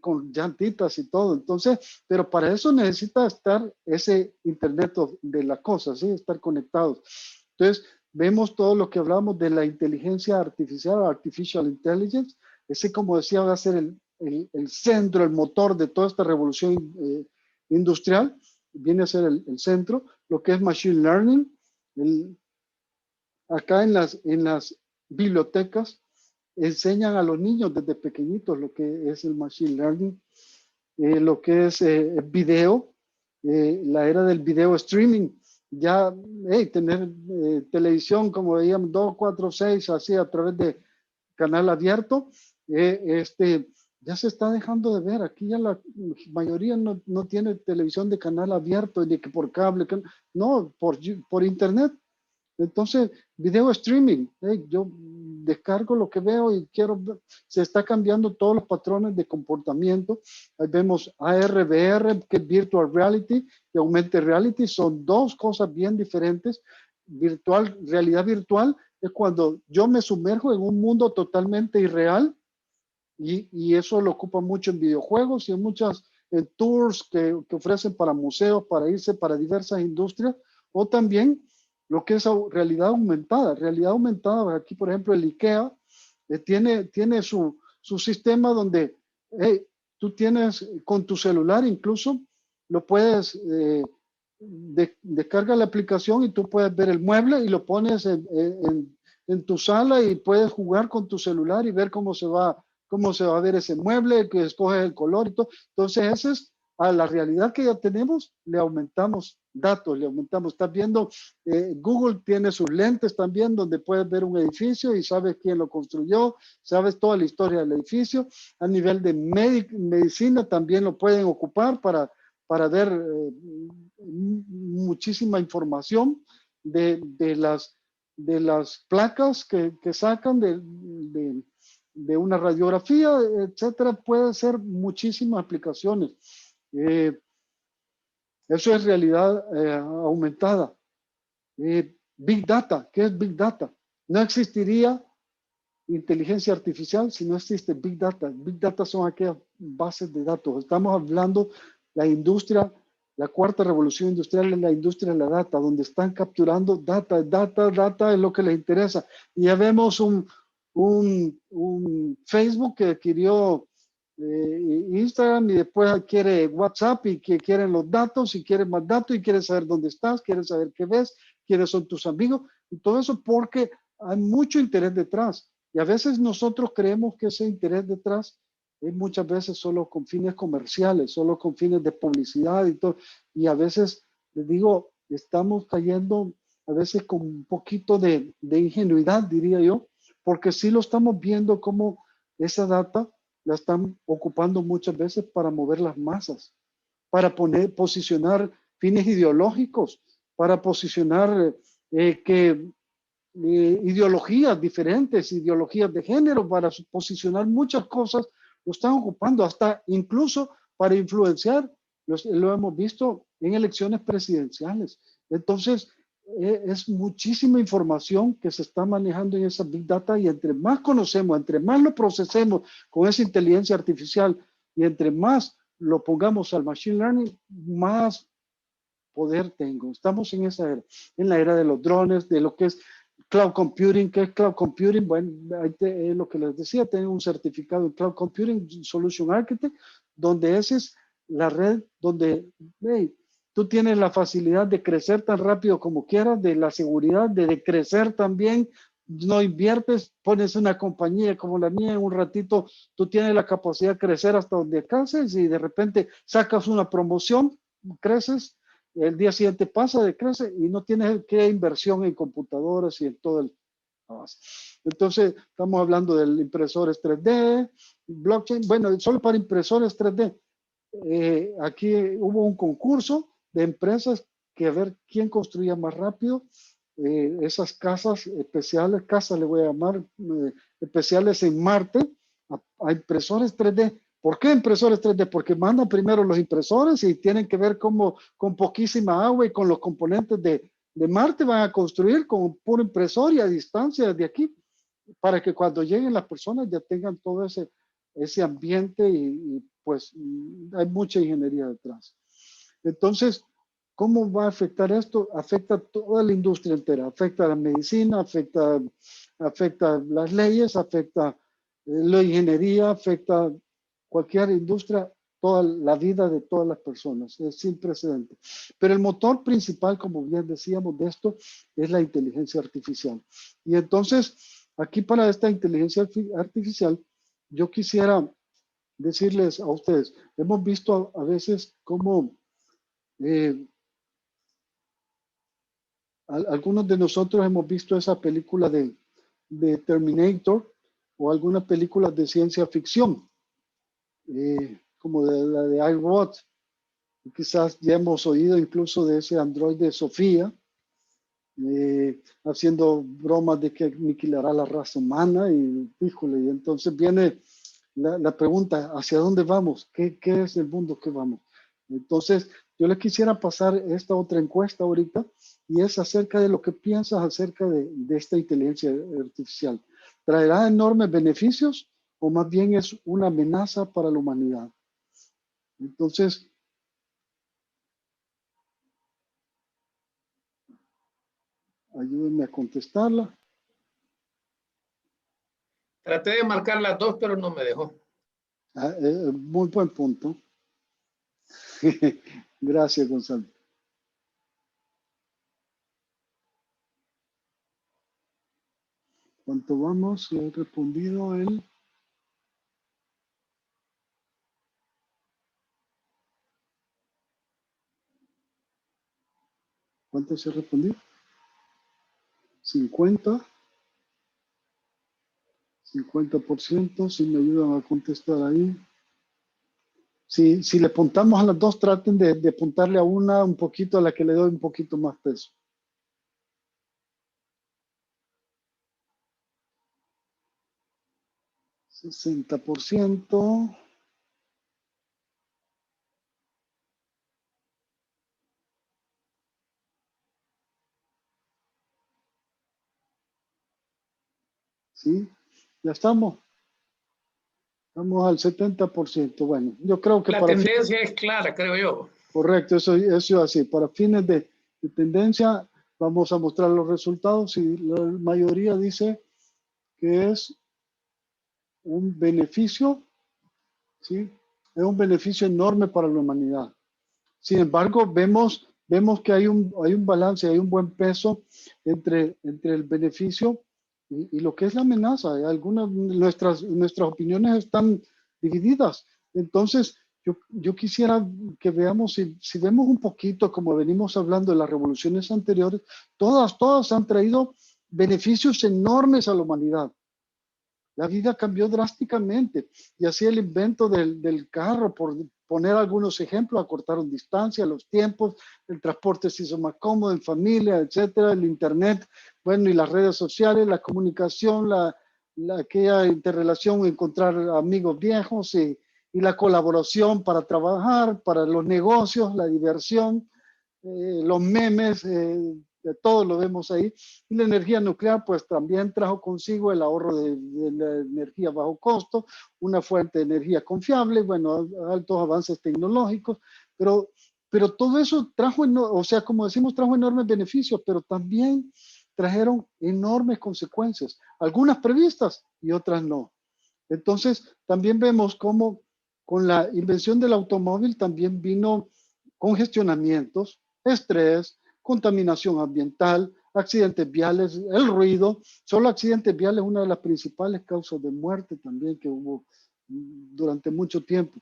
con llantitas y todo. Entonces, pero para eso necesita estar ese internet de las cosas, ¿sí? Estar conectados. Entonces, vemos todo lo que hablamos de la inteligencia artificial, artificial intelligence. Ese, como decía, va a ser el centro, el motor de toda esta revolución industrial. Viene a ser el centro. Lo que es machine learning. Acá en las bibliotecas enseñan a los niños desde pequeñitos lo que es el machine learning, lo que es video, la era del video streaming. Ya tener televisión, como veíamos, 2, 4, 6, así a través de canal abierto, ya se está dejando de ver. Aquí ya la mayoría no tiene televisión de canal abierto, ni que por cable, no, por internet. Entonces, video streaming, yo descargo lo que veo y quiero ver. Se está cambiando todos los patrones de comportamiento. Ahí vemos AR, VR, que es Virtual Reality y Augmented Reality. Son dos cosas bien diferentes. Realidad virtual es cuando yo me sumerjo en un mundo totalmente irreal, y eso lo ocupa mucho en videojuegos y en muchas tours que ofrecen para museos, para irse para diversas industrias, o también lo que es realidad aumentada. Realidad aumentada, aquí por ejemplo el IKEA tiene su sistema donde tú tienes con tu celular, incluso lo puedes descarga la aplicación y tú puedes ver el mueble y lo pones en tu sala y puedes jugar con tu celular y ver cómo se va a ver ese mueble, que escoges el color y todo. Entonces ese es a la realidad que ya tenemos, le aumentamos datos, le aumentamos. Estás viendo, Google tiene sus lentes también donde puedes ver un edificio y sabes quién lo construyó, sabes toda la historia del edificio. A nivel de medicina también lo pueden ocupar para ver muchísima información de las placas que sacan de una radiografía, etcétera. Puede ser muchísimas aplicaciones. Eso es realidad aumentada. Big Data, ¿qué es Big Data? No existiría inteligencia artificial si no existe Big Data. Big Data son aquellas bases de datos. Estamos hablando la industria, la cuarta revolución industrial es la industria de la data, donde están capturando data es lo que les interesa. Y ya vemos un Facebook que adquirió Instagram y después adquiere WhatsApp y que quieren los datos y quieren más datos y quieren saber dónde estás, quieren saber qué ves, quiénes son tus amigos y todo eso porque hay mucho interés detrás. Y a veces nosotros creemos que ese interés detrás es muchas veces solo con fines comerciales, solo con fines de publicidad y todo. Y a veces, les digo, estamos cayendo a veces con un poquito de ingenuidad, diría yo, porque sí lo estamos viendo como esa data la están ocupando muchas veces para mover las masas, para posicionar fines ideológicos, para posicionar ideologías diferentes, ideologías de género, para posicionar muchas cosas, lo están ocupando hasta incluso para influenciar, lo hemos visto en elecciones presidenciales. Entonces, es muchísima información que se está manejando en esa Big Data y entre más conocemos, entre más lo procesemos con esa inteligencia artificial y entre más lo pongamos al Machine Learning, más poder tengo. Estamos en esa era, en la era de los drones, de lo que es Cloud Computing. ¿Qué es Cloud Computing? Bueno, es lo que les decía, tengo un certificado en Cloud Computing Solution Architect, donde esa es la red donde tú tienes la facilidad de crecer tan rápido como quieras, de la seguridad, de crecer también. No inviertes, pones una compañía como la mía, en un ratito tú tienes la capacidad de crecer hasta donde alcances y de repente sacas una promoción, creces, el día siguiente pasa de crecer y no tienes que inversión en computadoras y en todo el avance. Entonces, estamos hablando de impresores 3D, blockchain, bueno, solo para impresores 3D. Aquí hubo un concurso de empresas que a ver quién construía más rápido esas casas especiales, casas le voy a llamar, especiales en Marte, a impresores 3D. ¿Por qué impresores 3D? Porque mandan primero los impresores y tienen que ver cómo con poquísima agua y con los componentes de Marte van a construir con puro impresor y a distancia desde aquí, para que cuando lleguen las personas ya tengan todo ese ambiente y pues hay mucha ingeniería detrás. Entonces, ¿cómo va a afectar esto? Afecta a toda la industria entera, afecta a la medicina, afecta las leyes, afecta la ingeniería, afecta cualquier industria, toda la vida de todas las personas, es sin precedente. Pero el motor principal, como bien decíamos, de esto es la inteligencia artificial. Y entonces, aquí para esta inteligencia artificial, yo quisiera decirles a ustedes, hemos visto a veces cómo algunos de nosotros hemos visto esa película de Terminator o algunas películas de ciencia ficción, como la de iRobot. Quizás ya hemos oído incluso de ese androide Sofía, haciendo bromas de que aniquilará la raza humana y híjole, y entonces viene la pregunta, ¿hacia dónde vamos? ¿Qué es el mundo que vamos? Entonces, yo les quisiera pasar esta otra encuesta ahorita y es acerca de lo que piensas acerca de esta inteligencia artificial. ¿Traerá enormes beneficios o más bien es una amenaza para la humanidad? Entonces, ayúdenme a contestarla. Traté de marcar las dos, pero no me dejó. Muy buen punto. Gracias, Gonzalo. ¿Cuánto vamos? He respondido el... ¿Cuánto se ha respondido? 50%, si me ayudan a contestar ahí. Si le apuntamos a las dos, traten de apuntarle a una un poquito, a la que le doy un poquito más peso. $60%. ¿Sí? Ya estamos. Estamos al 70%. Bueno, yo creo que la tendencia es clara, creo yo. Correcto, eso es así. Para fines de tendencia, vamos a mostrar los resultados y la mayoría dice que es un beneficio, ¿sí? Es un beneficio enorme para la humanidad. Sin embargo, vemos que hay un balance, hay un buen peso entre el beneficio y lo que es la amenaza. Algunas nuestras opiniones están divididas. Entonces, yo quisiera que veamos, si vemos un poquito, como venimos hablando de las revoluciones anteriores, todas han traído beneficios enormes a la humanidad. La vida cambió drásticamente y así el invento del carro, por poner algunos ejemplos, acortaron distancia, los tiempos, el transporte se hizo más cómodo en familia, etcétera, el internet, bueno, y las redes sociales, la comunicación, aquella interrelación, encontrar amigos viejos y la colaboración para trabajar, para los negocios, la diversión, los memes, todo lo vemos ahí. Y la energía nuclear pues también trajo consigo el ahorro de la energía a bajo costo, una fuente de energía confiable, bueno, altos avances tecnológicos, pero todo eso trajo, o sea, como decimos, trajo enormes beneficios, pero también trajeron enormes consecuencias, algunas previstas y otras no. Entonces, también vemos cómo con la invención del automóvil también vino congestionamientos, estrés, contaminación ambiental, accidentes viales, el ruido. Solo accidentes viales es una de las principales causas de muerte también que hubo durante mucho tiempo.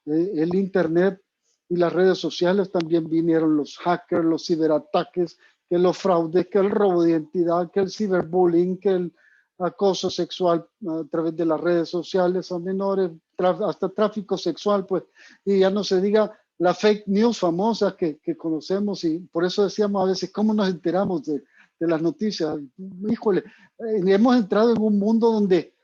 El internet y las redes sociales también vinieron los hackers, los ciberataques, que los fraudes, que el robo de identidad, que el ciberbullying, que acoso sexual a través de las redes sociales a menores, hasta tráfico sexual, pues, y ya no se diga la fake news famosa que conocemos, y por eso decíamos a veces, ¿cómo nos enteramos de las noticias? Híjole, hemos entrado en un mundo donde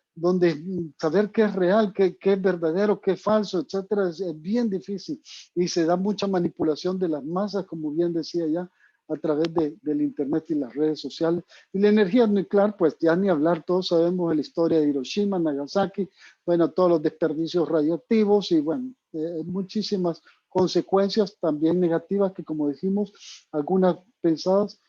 saber qué es real, qué es verdadero, qué es falso, etcétera, es bien difícil, y se da mucha manipulación de las masas, como bien decía ya, a través del internet y las redes sociales. Y la energía nuclear, pues ya ni hablar, todos sabemos de la historia de Hiroshima, Nagasaki, bueno, todos los desperdicios radioactivos y bueno, muchísimas consecuencias también negativas que, como dijimos, algunas pensadas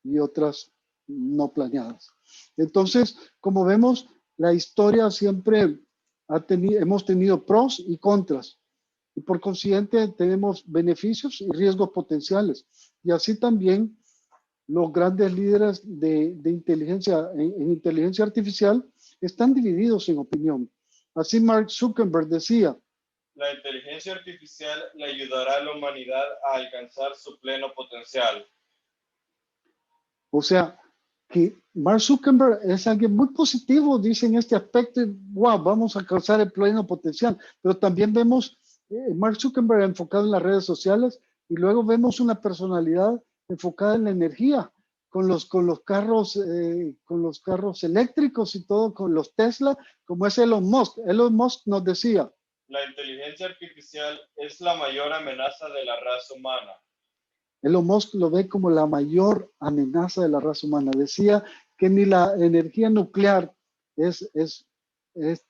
y otras no planeadas. Entonces, como vemos, la historia siempre hemos tenido pros y contras, y por consiguiente tenemos beneficios y riesgos potenciales. Y así también los grandes líderes de inteligencia en inteligencia artificial están divididos en opinión. Así Mark Zuckerberg decía: la inteligencia artificial le ayudará a la humanidad a alcanzar su pleno potencial. O sea, que Mark Zuckerberg es alguien muy positivo, dice en este aspecto, wow, vamos a alcanzar el pleno potencial. Pero también vemos Mark Zuckerberg enfocado en las redes sociales, y luego vemos una personalidad enfocada en la energía, con los carros eléctricos y todo, con los Tesla, como es Elon Musk. Elon Musk nos decía: la inteligencia artificial es la mayor amenaza de la raza humana. Elon Musk lo ve como la mayor amenaza de la raza humana. Decía que ni la energía nuclear es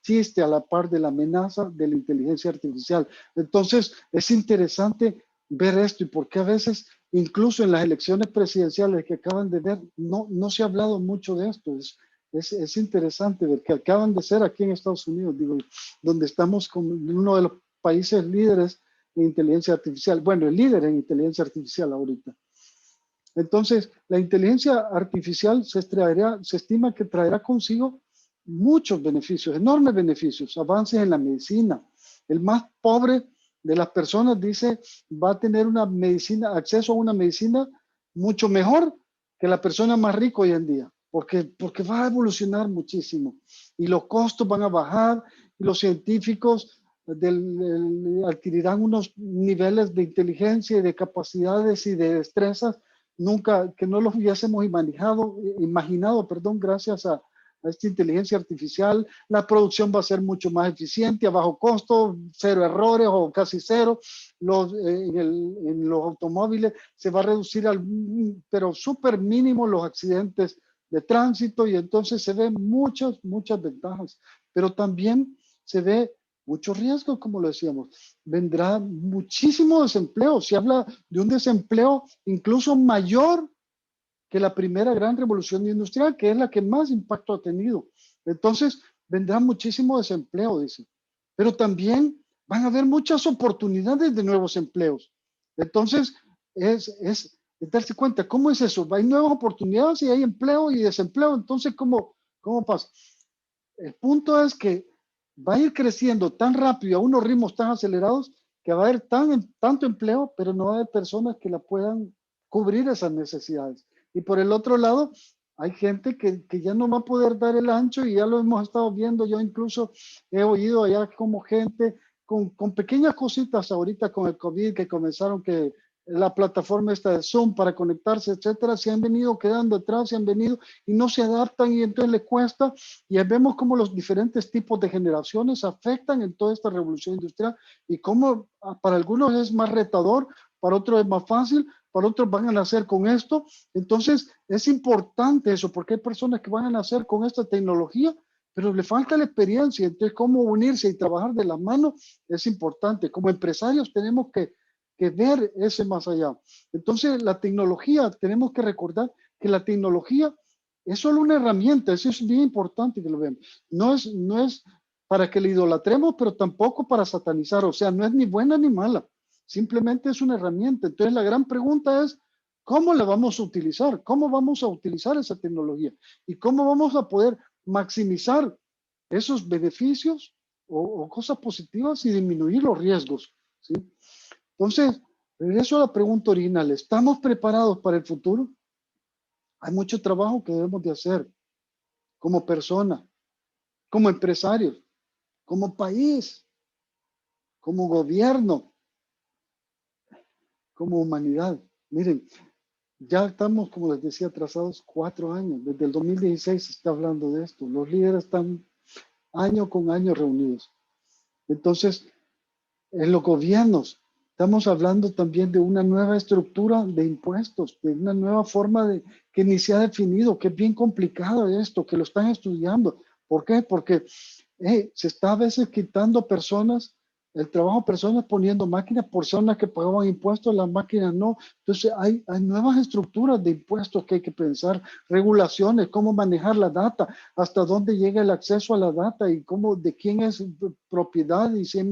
chiste a la par de la amenaza de la inteligencia artificial. Entonces, es interesante ver esto, y porque a veces, incluso en las elecciones presidenciales que acaban de ver, no se ha hablado mucho de esto. Es interesante ver que acaban de ser aquí en Estados Unidos, digo, donde estamos con uno de los países líderes en inteligencia artificial. Bueno, el líder en inteligencia artificial ahorita. Entonces, la inteligencia artificial se estima que traerá consigo muchos beneficios, enormes beneficios, avances en la medicina. El más pobre de las personas, dice, va a tener una medicina, acceso a una medicina mucho mejor que la persona más rica hoy en día, porque va a evolucionar muchísimo y los costos van a bajar, y los científicos adquirirán unos niveles de inteligencia y de capacidades y de destrezas que no los hubiésemos imaginado, gracias a esta inteligencia artificial. La producción va a ser mucho más eficiente, a bajo costo, 0 errores o casi 0. En los automóviles se va a reducir pero súper mínimo los accidentes de tránsito, y entonces se ven muchas ventajas, pero también se ve mucho riesgo, como lo decíamos. Vendrá muchísimo desempleo. Se habla de un desempleo incluso mayor que la primera gran revolución industrial, que es la que más impacto ha tenido. Entonces, vendrá muchísimo desempleo, dice. Pero también van a haber muchas oportunidades de nuevos empleos. Entonces, es darse cuenta, ¿cómo es eso? Hay nuevas oportunidades y hay empleo y desempleo. Entonces, ¿cómo pasa? El punto es que va a ir creciendo tan rápido, a unos ritmos tan acelerados, que va a haber tanto empleo, pero no va a haber personas que la puedan cubrir esas necesidades. Y por el otro lado, hay gente que ya no va a poder dar el ancho, y ya lo hemos estado viendo. Yo incluso he oído allá como gente con pequeñas cositas ahorita con el COVID, que comenzaron que la plataforma esta de Zoom para conectarse, etcétera, se han venido quedando atrás, y no se adaptan, y entonces le cuesta. Y vemos cómo los diferentes tipos de generaciones afectan en toda esta revolución industrial, y cómo para algunos es más retador, para otros es más fácil, para otros van a nacer con esto. Entonces es importante eso, porque hay personas que van a nacer con esta tecnología, pero le falta la experiencia. Entonces, cómo unirse y trabajar de la mano es importante. Como empresarios tenemos que ver ese más allá. Entonces, la tecnología, tenemos que recordar que la tecnología es solo una herramienta. Eso es bien importante que lo veamos. No es para que la idolatremos, pero tampoco para satanizar. O sea, no es ni buena ni mala. Simplemente es una herramienta. Entonces, la gran pregunta es, ¿cómo la vamos a utilizar? ¿Cómo vamos a utilizar esa tecnología? ¿Y cómo vamos a poder maximizar esos beneficios o cosas positivas y disminuir los riesgos? ¿Sí? Entonces, regreso a la pregunta original. ¿Estamos preparados para el futuro? Hay mucho trabajo que debemos de hacer. como persona, como empresarios, como país, como gobierno, como humanidad. Miren, ya estamos, como les decía, atrasados 4 años. Desde el 2016 se está hablando de esto. Los líderes están año con año reunidos. Entonces, en los gobiernos, estamos hablando también de una nueva estructura de impuestos, de una nueva forma de que ni se ha definido, que es bien complicado esto, que lo están estudiando. ¿Por qué? Porque se está a veces quitando personas, el trabajo de personas poniendo máquinas, personas que pagaban impuestos, las máquinas no. Entonces hay nuevas estructuras de impuestos que hay que pensar, regulaciones, cómo manejar la data, hasta dónde llega el acceso a la data y cómo, de quién es propiedad y si es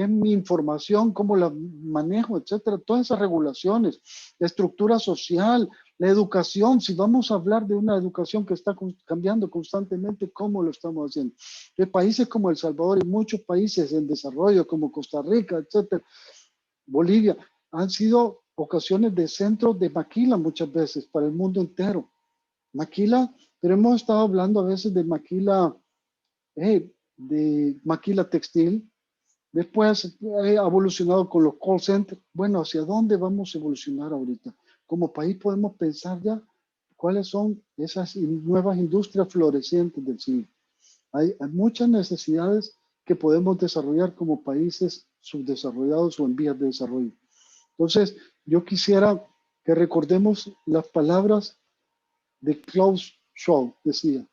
mi información, cómo la manejo, etcétera. Todas esas regulaciones, la estructura social, la educación, si vamos a hablar de una educación que está cambiando constantemente, ¿cómo lo estamos haciendo? De países como El Salvador y muchos países en desarrollo como Costa Rica, etcétera, Bolivia, han sido ocasiones de centros de maquila muchas veces para el mundo entero. Maquila, pero hemos estado hablando a veces de maquila textil. Después he evolucionado con los call centers. Bueno, ¿hacia dónde vamos a evolucionar ahorita? Como país podemos pensar ya cuáles son esas nuevas industrias florecientes del siglo. Hay muchas necesidades que podemos desarrollar como países subdesarrollados o en vías de desarrollo. Entonces, yo quisiera que recordemos las palabras de Klaus Schwab. Decía,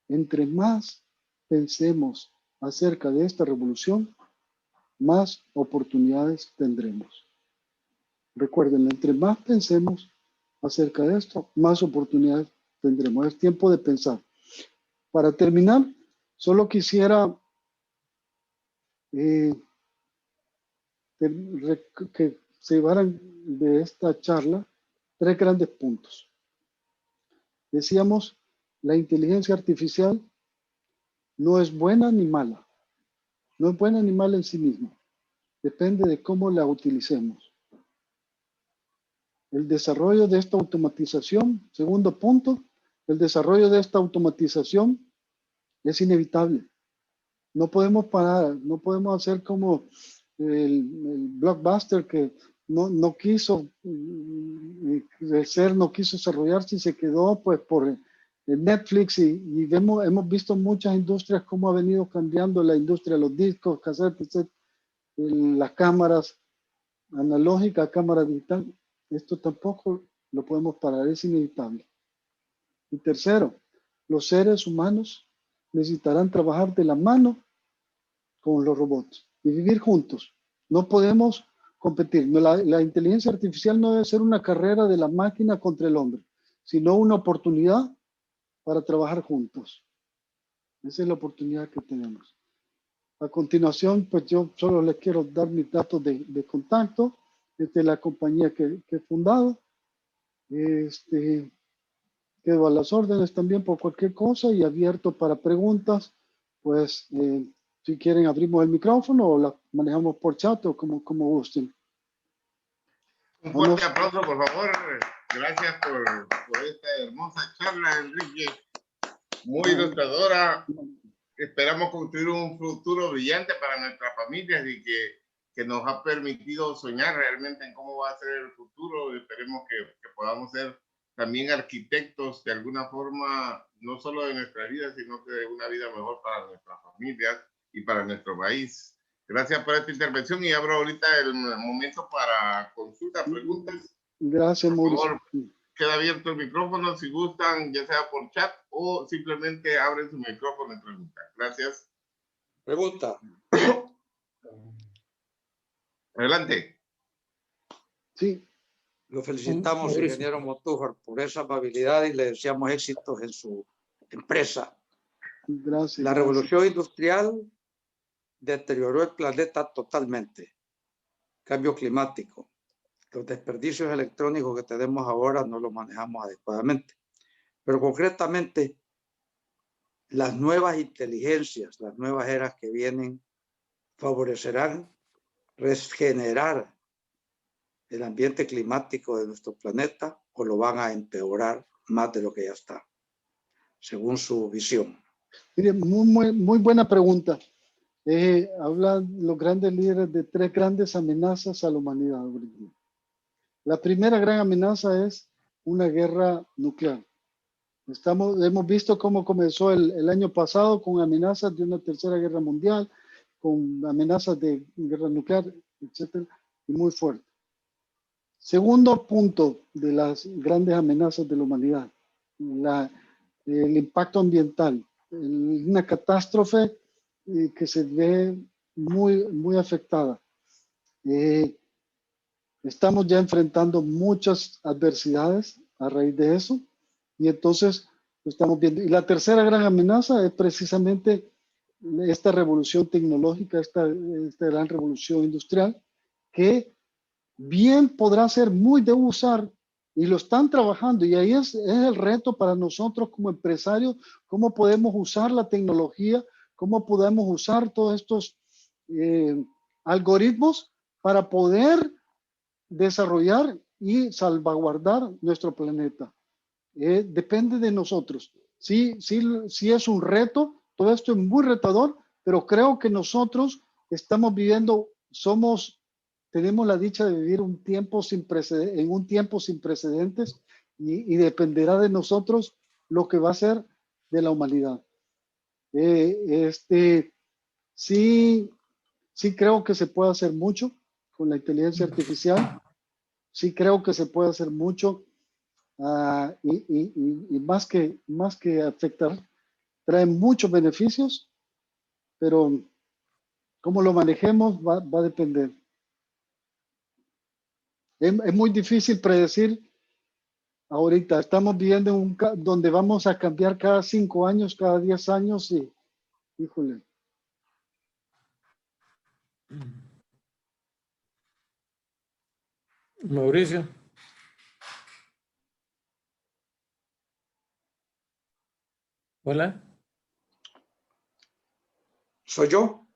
entre más pensemos acerca de esta revolución, más oportunidades tendremos. Recuerden, entre más pensemos acerca de esto, más oportunidades tendremos. Es tiempo de pensar. Para terminar, solo quisiera que se llevaran de esta charla 3 grandes puntos. Decíamos, la inteligencia artificial no es buena ni mala. No es buena ni mala en sí misma. Depende de cómo la utilicemos. El desarrollo de esta automatización, segundo punto, el desarrollo de esta automatización es inevitable. No podemos parar, no podemos hacer como el Blockbuster que no quiso crecer, no quiso desarrollarse y se quedó pues por Netflix y hemos visto muchas industrias cómo ha venido cambiando la industria de los discos, cassettes, las cámaras analógicas, cámara digital. Esto tampoco lo podemos parar, es inevitable. Y tercero, los seres humanos necesitarán trabajar de la mano con los robots y vivir juntos. No podemos competir. La inteligencia artificial no debe ser una carrera de la máquina contra el hombre, sino una oportunidad para trabajar juntos. Esa es la oportunidad que tenemos. A continuación, pues yo solo les quiero dar mis datos de contacto desde la compañía que he fundado. Quedo a las órdenes también por cualquier cosa y abierto para preguntas. Pues si quieren abrimos el micrófono o la manejamos por chat o como gusten. Un fuerte aplauso, por favor. Gracias por esta hermosa charla, Enrique. Muy ilustradora. Esperamos construir un futuro brillante para nuestras familias y que nos ha permitido soñar realmente en cómo va a ser el futuro. Esperemos que podamos ser también arquitectos de alguna forma, no solo de nuestra vida, sino que de una vida mejor para nuestras familias y para nuestro país. Gracias por esta intervención y abro ahorita el momento para consultas, preguntas. Gracias, Mauricio. Por favor, queda abierto el micrófono si gustan, ya sea por chat o simplemente abren su micrófono y preguntan. Gracias. Pregunta. Adelante. Sí. Lo felicitamos, ingeniero Motújar, por esa amabilidad y le deseamos éxitos en su empresa. Gracias. La revolución industrial deterioró el planeta totalmente. Cambio climático. Los desperdicios electrónicos que tenemos ahora no los manejamos adecuadamente. Pero concretamente, las nuevas inteligencias, las nuevas eras que vienen, favorecerán regenerar el ambiente climático de nuestro planeta o lo van a empeorar más de lo que ya está. según su visión. Mire, muy buena pregunta. Hablan los grandes líderes de 3 grandes amenazas a la humanidad. La primera gran amenaza es una guerra nuclear. Hemos visto cómo comenzó el año pasado con amenazas de una tercera guerra mundial, con amenazas de guerra nuclear, etcétera, y muy fuerte. Segundo punto de las grandes amenazas de la humanidad, el impacto ambiental, una catástrofe que se ve muy afectada. Estamos ya enfrentando muchas adversidades a raíz de eso y entonces lo estamos viendo. Y la tercera gran amenaza es precisamente esta revolución tecnológica, esta gran revolución industrial, que bien podrá ser muy de usar y lo están trabajando. Y ahí es el reto para nosotros como empresarios, cómo podemos usar la tecnología, cómo podemos usar todos estos algoritmos para poder desarrollar y salvaguardar nuestro planeta. Depende de nosotros. Sí es un reto, todo esto es muy retador, pero creo que nosotros estamos viviendo, tenemos la dicha de vivir en un tiempo sin precedentes y dependerá de nosotros lo que va a ser de la humanidad. Sí creo que se puede hacer mucho con la inteligencia artificial. Sí creo que se puede hacer mucho y más que afectar, trae muchos beneficios, pero cómo lo manejemos va a depender. Es muy difícil predecir ahorita. Estamos viviendo donde vamos a cambiar cada 5 años, cada 10 años y, híjole. Mauricio. Hola. ¿Soy yo?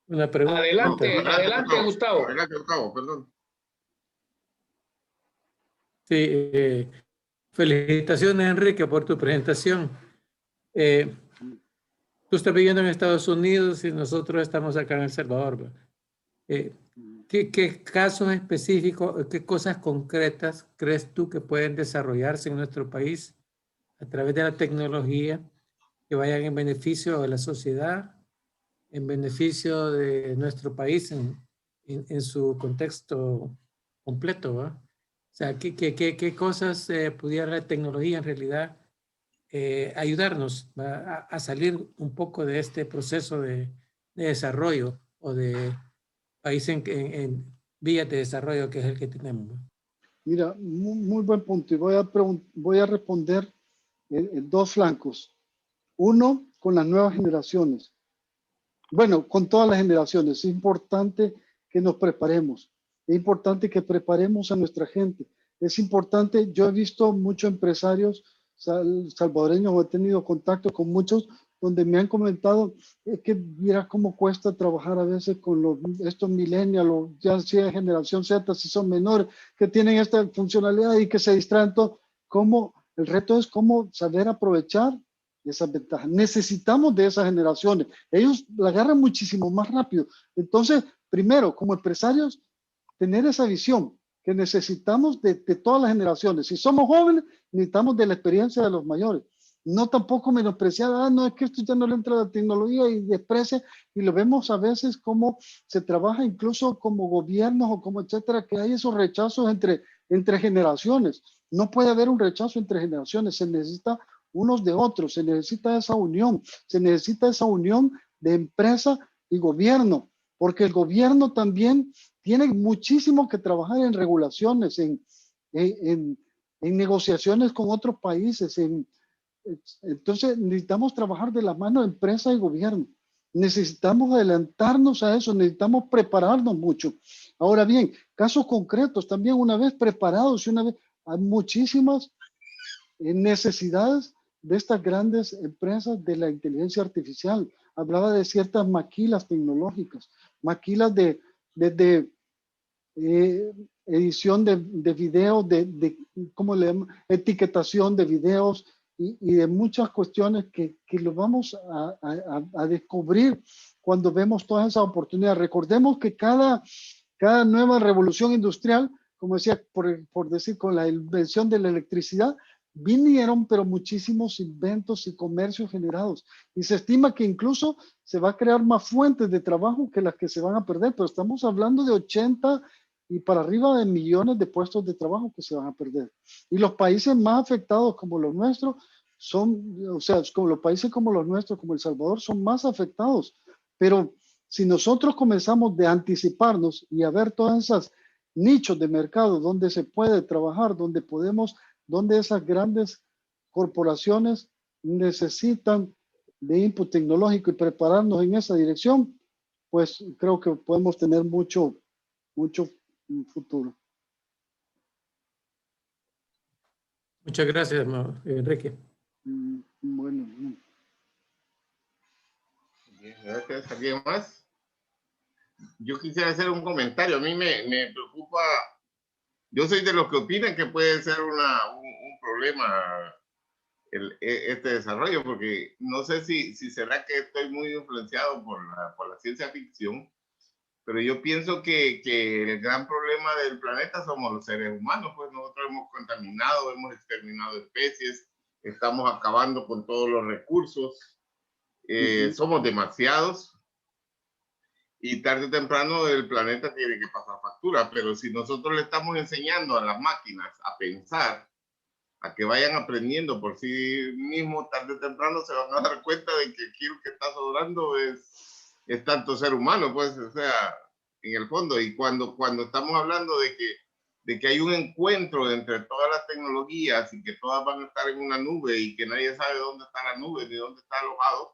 Una pregunta. Adelante, Gustavo. Adelante, Gustavo, perdón. Sí, felicitaciones, Enrique, por tu presentación. Tú estás viviendo en Estados Unidos y nosotros estamos acá en El Salvador. ¿Qué casos específicos, qué cosas concretas crees tú que pueden desarrollarse en nuestro país a través de la tecnología que vayan en beneficio de la sociedad, en beneficio de nuestro país en su contexto completo, ¿va? O sea, ¿qué cosas pudiera la tecnología en realidad ayudarnos a salir un poco de este proceso de desarrollo o de país en vías de desarrollo que es el que tenemos? Mira, muy buen punto y voy a responder en 2 flancos. Uno, con las nuevas generaciones. Bueno, con todas las generaciones. Es importante que nos preparemos. Es importante que preparemos a nuestra gente. Es importante, yo he visto muchos empresarios salvadoreños, o he tenido contacto con muchos donde me han comentado que mira cómo cuesta trabajar a veces con estos millennials, ya sea generación Z, si son menores, que tienen esta funcionalidad y que se distraen todo. El reto es cómo saber aprovechar esas ventajas. Necesitamos de esas generaciones. Ellos la agarran muchísimo más rápido. Entonces, primero, como empresarios, tener esa visión que necesitamos de todas las generaciones. Si somos jóvenes, necesitamos de la experiencia de los mayores. No tampoco menospreciar, no, es que esto ya no le entra a la tecnología y desprecia, y lo vemos a veces como se trabaja incluso como gobiernos o como etcétera, que hay esos rechazos entre generaciones. No puede haber un rechazo entre generaciones, se necesita unos de otros, se necesita esa unión de empresa y gobierno, porque el gobierno también tiene muchísimo que trabajar en regulaciones, en negociaciones con otros países. Entonces necesitamos trabajar de la mano de empresa y gobierno. Necesitamos adelantarnos a eso, necesitamos prepararnos mucho. Ahora bien, casos concretos también, una vez preparados, hay muchísimas necesidades de estas grandes empresas de la inteligencia artificial. Hablaba de ciertas maquilas tecnológicas, maquilas de edición de videos, ¿cómo le llaman? Etiquetación de videos, y de muchas cuestiones que lo vamos a descubrir cuando vemos todas esas oportunidades. Recordemos que cada nueva revolución industrial, como decía, por decir, con la invención de la electricidad, vinieron pero muchísimos inventos y comercios generados. Y se estima que incluso se va a crear más fuentes de trabajo que las que se van a perder, pero estamos hablando de 80 y para arriba de millones de puestos de trabajo que se van a perder. Y los países más afectados como los nuestros son, o sea, como los países como los nuestros, como El Salvador, son más afectados. Pero si nosotros comenzamos de anticiparnos y a ver todas esas nichos de mercado donde se puede trabajar, donde esas grandes corporaciones necesitan de input tecnológico y prepararnos en esa dirección, pues creo que podemos tener mucho futuro. Muchas gracias, Enrique. Bueno. Bien, gracias. ¿Alguien más? Yo quisiera hacer un comentario. A mí me preocupa. Yo soy de los que opinan que puede ser un problema este desarrollo, porque no sé si será que estoy muy influenciado por la ciencia ficción, pero yo pienso que el gran problema del planeta somos los seres humanos, pues nosotros hemos contaminado, hemos exterminado especies, estamos acabando con todos los recursos, somos demasiados, y tarde o temprano el planeta tiene que pasar factura, pero si nosotros le estamos enseñando a las máquinas a pensar, a que vayan aprendiendo por sí mismos, tarde o temprano se van a dar cuenta de que aquí lo que está sobrando es tanto ser humano, pues, o sea, en el fondo. Y cuando estamos hablando de que hay un encuentro entre todas las tecnologías y que todas van a estar en una nube y que nadie sabe dónde está la nube ni dónde está alojado,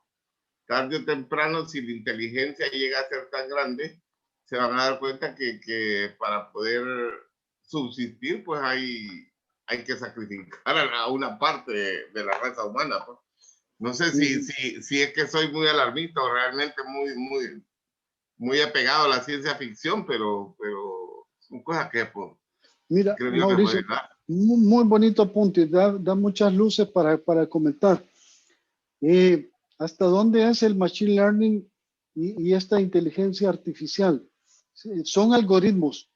tarde o temprano, si la inteligencia llega a ser tan grande, se van a dar cuenta que para poder subsistir, pues hay que sacrificar a una parte de la raza humana, pues. No sé si es que soy muy alarmista o realmente muy apegado a la ciencia ficción, pero son cosas que, pues, mira, creo yo Mauricio, que puede dar. muy bonito punto y da muchas luces para comentar. ¿Hasta dónde es el machine learning y esta inteligencia artificial? Son algoritmos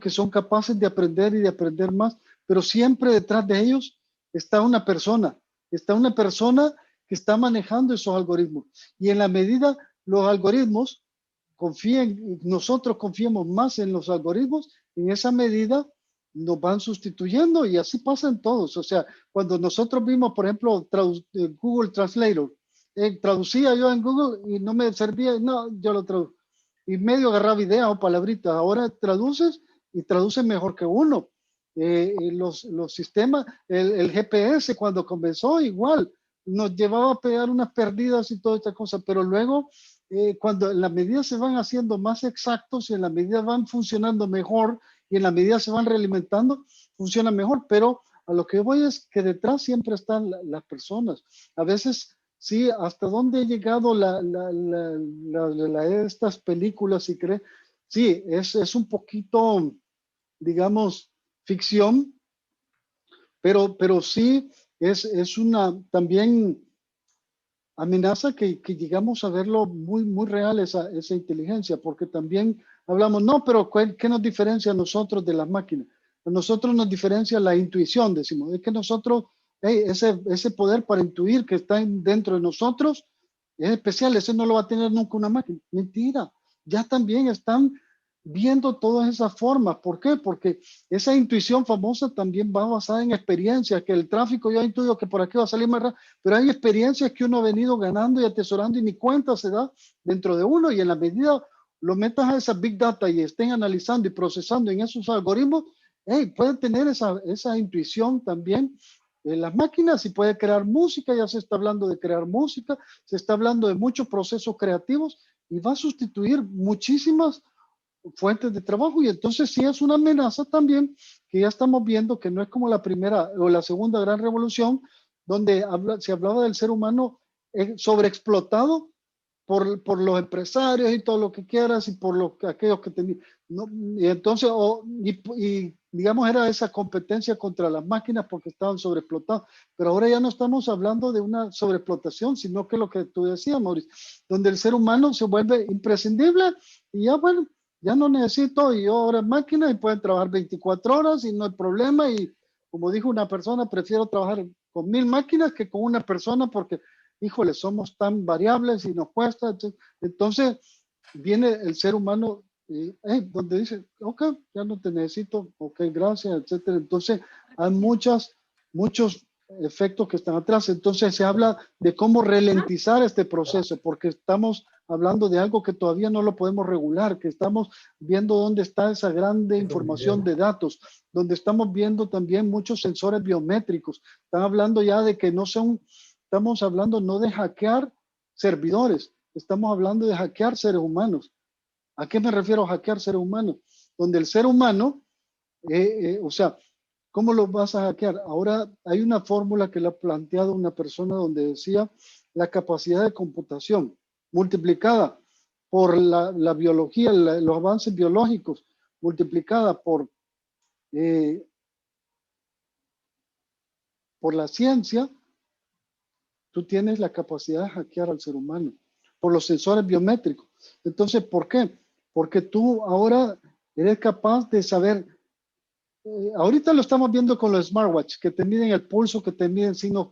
que son capaces de aprender y de aprender más, pero siempre detrás de ellos está una persona que está manejando esos algoritmos. Y en la medida los algoritmos nosotros confiemos más en los algoritmos, en esa medida nos van sustituyendo y así pasan todos. O sea, cuando nosotros vimos, por ejemplo, Google Translator, traducía yo en Google y no me servía, no, yo lo traduzco. Y medio agarraba ideas o palabritas. Ahora traduces y traduces mejor que uno. Los sistemas, el GPS cuando comenzó igual, nos llevaba a pegar unas perdidas y toda esta cosa, pero luego cuando en la medida se van haciendo más exactos y en la medida van funcionando mejor y en la medida se van realimentando, funciona mejor, pero a lo que voy es que detrás siempre están las personas. A veces, sí, hasta dónde ha llegado estas películas, si cree, sí, es un poquito, digamos, ficción, pero sí es una también amenaza que llegamos a verlo muy real esa inteligencia, porque también hablamos, no, pero ¿qué nos diferencia a nosotros de las máquinas? A nosotros nos diferencia la intuición, decimos, es que nosotros, ese poder para intuir que está dentro de nosotros es especial, ese no lo va a tener nunca una máquina. Mentira, ya también están viendo todas esas formas. ¿Por qué? Porque esa intuición famosa también va basada en experiencias, que el tráfico yo intuyo que por aquí va a salir más rápido, pero hay experiencias que uno ha venido ganando y atesorando y ni cuenta se da dentro de uno, y en la medida lo metas a esa big data y estén analizando y procesando en esos algoritmos, pueden tener esa intuición también en las máquinas y puede crear música. Ya se está hablando de crear música, se está hablando de muchos procesos creativos y va a sustituir muchísimas fuentes de trabajo, y entonces sí es una amenaza también que ya estamos viendo que no es como la primera o la segunda gran revolución donde se hablaba del ser humano sobreexplotado por los empresarios y todo lo que quieras y por aquellos que tenían. ¿No? Y entonces, y digamos, era esa competencia contra las máquinas porque estaban sobreexplotados. Pero ahora ya no estamos hablando de una sobreexplotación, sino que lo que tú decías, Mauricio, donde el ser humano se vuelve imprescindible y ya, bueno, ya no necesito, y yo ahora máquina y pueden trabajar 24 horas y no hay problema. Y como dijo una persona, prefiero trabajar con 1000 máquinas que con una persona porque, híjole, somos tan variables y nos cuesta. Entonces viene el ser humano donde dice, ok, ya no te necesito, ok, gracias, etcétera. Entonces hay muchos efectos que están atrás. Entonces se habla de cómo ralentizar este proceso, porque estamos hablando de algo que todavía no lo podemos regular, que estamos viendo dónde está esa grande información de datos, donde estamos viendo también muchos sensores biométricos. Están hablando ya de que estamos hablando no de hackear servidores, estamos hablando de hackear seres humanos. ¿A qué me refiero a hackear seres humanos? Donde el ser humano, o sea, ¿cómo lo vas a hackear? Ahora hay una fórmula que le ha planteado una persona donde decía la capacidad de computación multiplicada por la biología, los avances biológicos, multiplicada por la ciencia, tú tienes la capacidad de hackear al ser humano por los sensores biométricos. Entonces, ¿por qué? Porque tú ahora eres capaz de saber, ahorita lo estamos viendo con los smartwatch, que te miden el pulso, que te miden signos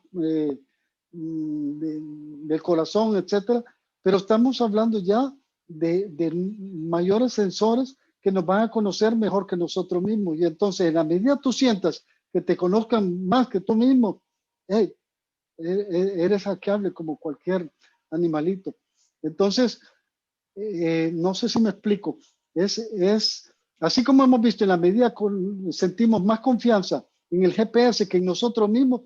del corazón, etcétera, pero estamos hablando ya de mayores sensores que nos van a conocer mejor que nosotros mismos. Y entonces, en la medida tú sientas que te conozcan más que tú mismo, hey, eres hackeable como cualquier animalito. Entonces, no sé si me explico. Es así como hemos visto, en la medida sentimos más confianza en el GPS que en nosotros mismos.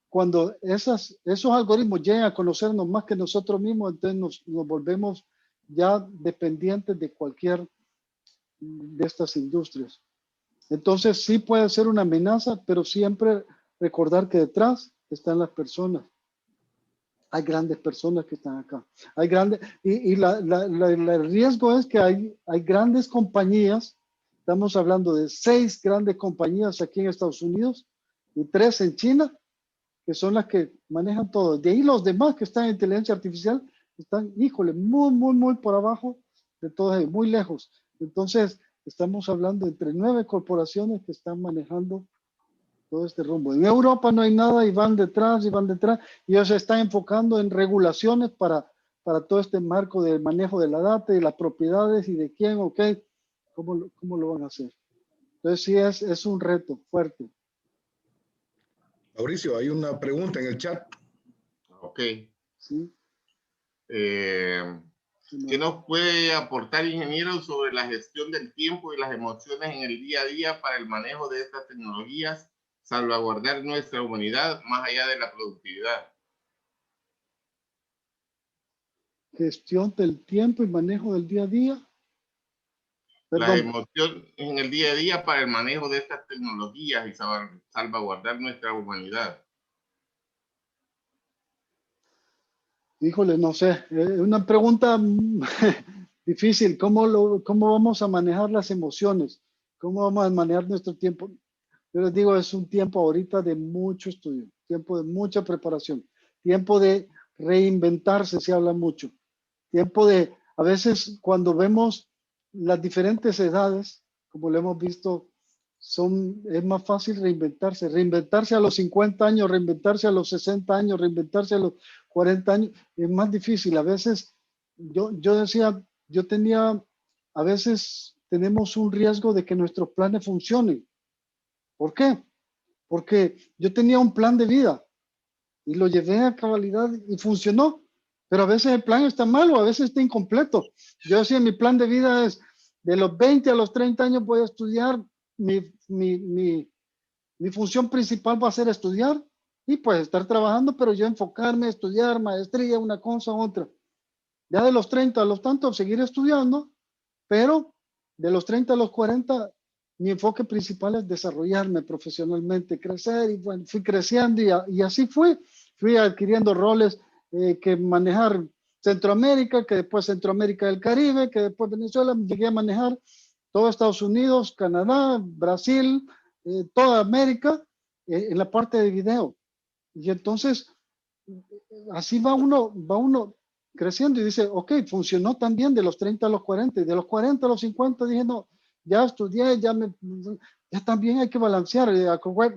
Cuando esos algoritmos llegan a conocernos más que nosotros mismos, entonces nos volvemos ya dependientes de cualquier de estas industrias. Entonces sí puede ser una amenaza, pero siempre recordar que detrás están las personas. Hay grandes personas que están acá. Hay grandes, y el riesgo es que hay grandes compañías. Estamos hablando de 6 grandes compañías aquí en Estados Unidos y 3 en China, que son las que manejan todo. De ahí los demás que están en inteligencia artificial están, híjole, muy por abajo de todos ellos, muy lejos. Entonces, estamos hablando entre 9 corporaciones que están manejando todo este rumbo. En Europa no hay nada y van detrás. Y ellos se están enfocando en regulaciones para todo este marco del manejo de la data y las propiedades y de quién, ok, cómo lo van a hacer. Entonces sí es un reto fuerte. Mauricio, hay una pregunta en el chat. Ok. Sí. ¿Qué nos puede aportar, ingeniero, sobre la gestión del tiempo y las emociones en el día a día para el manejo de estas tecnologías, salvaguardar nuestra humanidad más allá de la productividad? Gestión del tiempo y manejo del día a día. Perdón. La emoción en el día a día para el manejo de estas tecnologías y salvaguardar nuestra humanidad. Híjole, no sé, una pregunta difícil. ¿Cómo vamos a manejar las emociones? ¿Cómo vamos a manejar nuestro tiempo? Yo les digo, es un tiempo ahorita de mucho estudio, tiempo de mucha preparación, tiempo de reinventarse, se habla mucho, tiempo de, a veces cuando vemos las diferentes edades, como lo hemos visto, es más fácil reinventarse a los 50 años, reinventarse a los 60 años, reinventarse a los 40 años, es más difícil. A veces, yo decía, a veces tenemos un riesgo de que nuestros planes funcionen. ¿Por qué? Porque yo tenía un plan de vida y lo llevé a cabalidad y funcionó, pero a veces el plan está malo, a veces está incompleto. Yo decía, mi plan de vida es de los 20 a los 30 años voy a estudiar, mi función principal va a ser estudiar y pues estar trabajando, pero yo enfocarme, estudiar, maestría, una cosa, otra. Ya de los 30 a los tantos, seguir estudiando, pero de los 30 a los 40, mi enfoque principal es desarrollarme profesionalmente, crecer, y bueno, fui creciendo y así fui adquiriendo roles que manejar Centroamérica, que después Centroamérica del Caribe, que después Venezuela, llegué a manejar todo Estados Unidos, Canadá, Brasil, toda América, en la parte de video. Y entonces, así va uno creciendo y dice, ok, funcionó también de los 30 a los 40, y de los 40 a los 50 dije, no, ya estudié, ya también hay que balancear.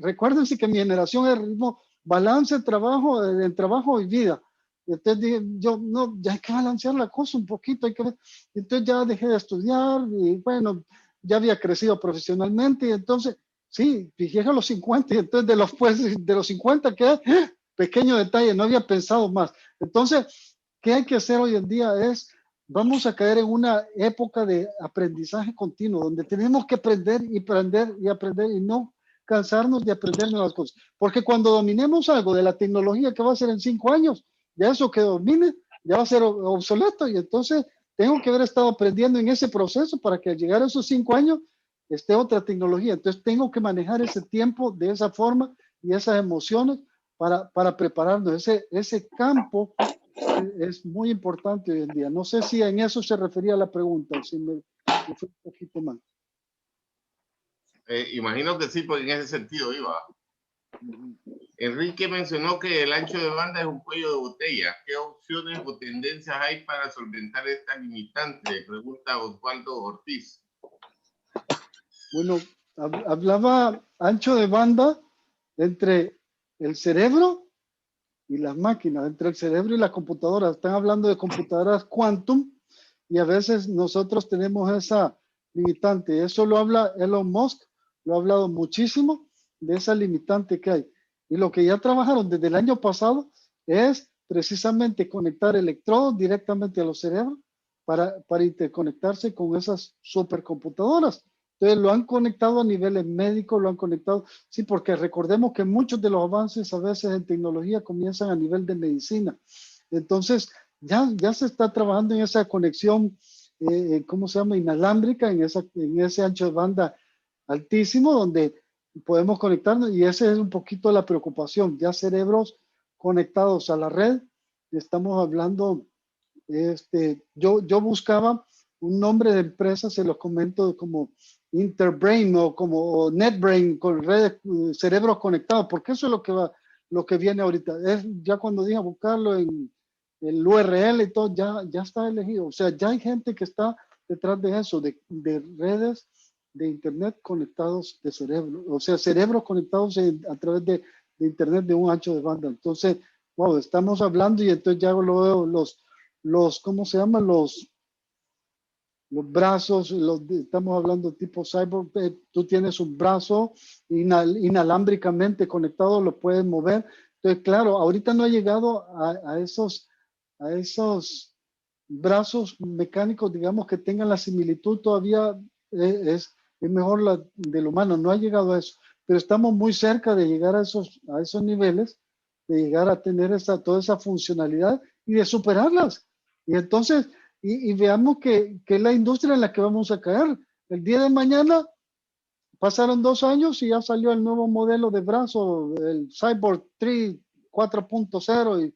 Recuérdense que mi generación es el ritmo balance, trabajo, en trabajo y vida. Y entonces dije, yo, no, ya hay que balancear la cosa un poquito, hay que ver. Entonces ya dejé de estudiar y bueno, ya había crecido profesionalmente y entonces, sí, llegué a los 50 y entonces de los 50 quedé, pequeño detalle, no había pensado más. Entonces, ¿qué hay que hacer hoy en día? Vamos a caer en una época de aprendizaje continuo, donde tenemos que aprender y aprender y aprender y no cansarnos de aprender nuevas cosas. Porque cuando dominemos algo de la tecnología que va a ser en 5 años, ya eso que domine ya va a ser obsoleto y entonces tengo que haber estado aprendiendo en ese proceso para que al llegar a esos 5 años esté otra tecnología. Entonces tengo que manejar ese tiempo de esa forma y esas emociones para prepararnos. Ese campo es muy importante hoy en día. No sé si en eso se refería la pregunta, si me fue un poquito mal. Imagino que sí, porque en ese sentido iba. Enrique mencionó que el ancho de banda es un cuello de botella. ¿Qué opciones o tendencias hay para solventar esta limitante? Pregunta Osvaldo Ortiz. Bueno, hablaba ancho de banda entre el cerebro y las máquinas, entre el cerebro y las computadoras. Están hablando de computadoras quantum y a veces nosotros tenemos esa limitante. Eso lo habla Elon Musk, lo ha hablado muchísimo de esa limitante que hay. Y lo que ya trabajaron desde el año pasado es precisamente conectar electrodos directamente a los cerebros para interconectarse con esas supercomputadoras. Entonces lo han conectado a niveles médicos, lo han conectado, sí, porque recordemos que muchos de los avances a veces en tecnología comienzan a nivel de medicina. Entonces ya se está trabajando en esa conexión, ¿cómo se llama? Inalámbrica, en ese ancho de banda altísimo, donde podemos conectarnos y esa es un poquito la preocupación, ya cerebros conectados a la red. Estamos hablando, yo buscaba un nombre de empresa, se los comento, como Interbrain o como NetBrain, con redes, cerebros conectados, porque eso es lo que viene ahorita. Ya cuando dije buscarlo en el URL y todo, ya está elegido. O sea, ya hay gente que está detrás de eso, de redes de internet conectados de cerebro, o sea, cerebros conectados a través de internet de un ancho de banda. Entonces, wow, estamos hablando y entonces ya lo veo ¿cómo se llaman? Los brazos, estamos hablando tipo cyborg, tú tienes un brazo inalámbricamente conectado, lo puedes mover. Entonces, claro, ahorita no ha llegado a esos brazos mecánicos, digamos, que tengan la similitud todavía, es mejor la del humano, no ha llegado a eso, pero estamos muy cerca de llegar a esos niveles, de llegar a tener toda esa funcionalidad y de superarlas. Y entonces, y veamos que es la industria en la que vamos a caer. El día de mañana pasaron 2 años y ya salió el nuevo modelo de brazo, el Cyborg 3 4.0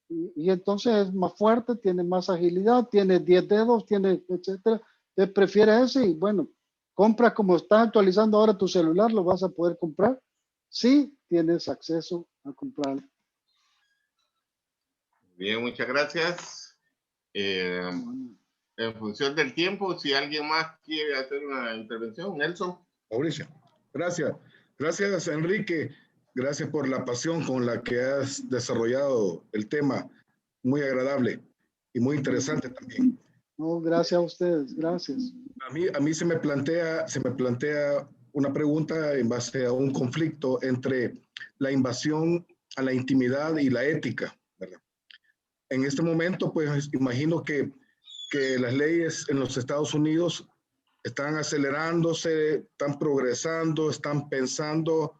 y entonces es más fuerte, tiene más agilidad, tiene 10 dedos, tiene etcétera. Entonces prefiere ese y bueno, compra como está actualizando ahora tu celular, lo vas a poder comprar si tienes acceso a comprarlo. Bien, muchas gracias. En función del tiempo, si alguien más quiere hacer una intervención, Nelson. Mauricio, gracias. Gracias, Enrique. Gracias por la pasión con la que has desarrollado el tema. Muy agradable y muy interesante también. No, gracias a ustedes, gracias. A mí se me plantea una pregunta en base a un conflicto entre la invasión a la intimidad y la ética, ¿verdad? En este momento, pues imagino que las leyes en los Estados Unidos están acelerándose, están progresando, están pensando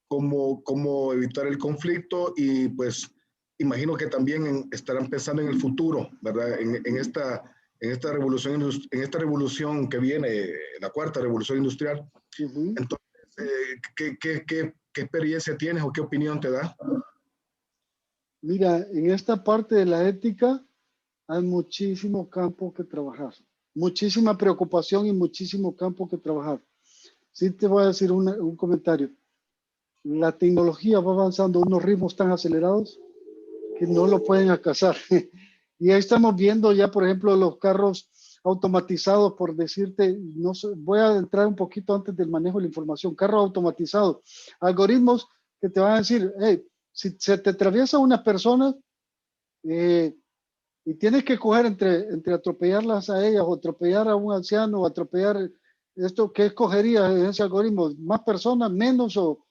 cómo evitar el conflicto y pues imagino que también estarán pensando en el futuro, ¿verdad? En esta revolución que viene, la cuarta revolución industrial. Uh-huh. Entonces, ¿qué experiencia tienes o qué opinión te da? Mira, en esta parte de la ética, hay muchísimo campo que trabajar, muchísima preocupación y muchísimo campo que trabajar. Sí te voy a decir un comentario. La tecnología va avanzando a unos ritmos tan acelerados que no lo pueden alcanzar. Y ahí estamos viendo ya, por ejemplo, los carros automatizados, por decirte, no sé, voy a entrar un poquito antes del manejo de la información, carros automatizados, algoritmos que te van a decir, hey, si se te atraviesa una persona y tienes que coger entre atropellarlas a ellas o atropellar a un anciano o atropellar esto, ¿qué escogerías en ese algoritmo? ¿Más personas, menos o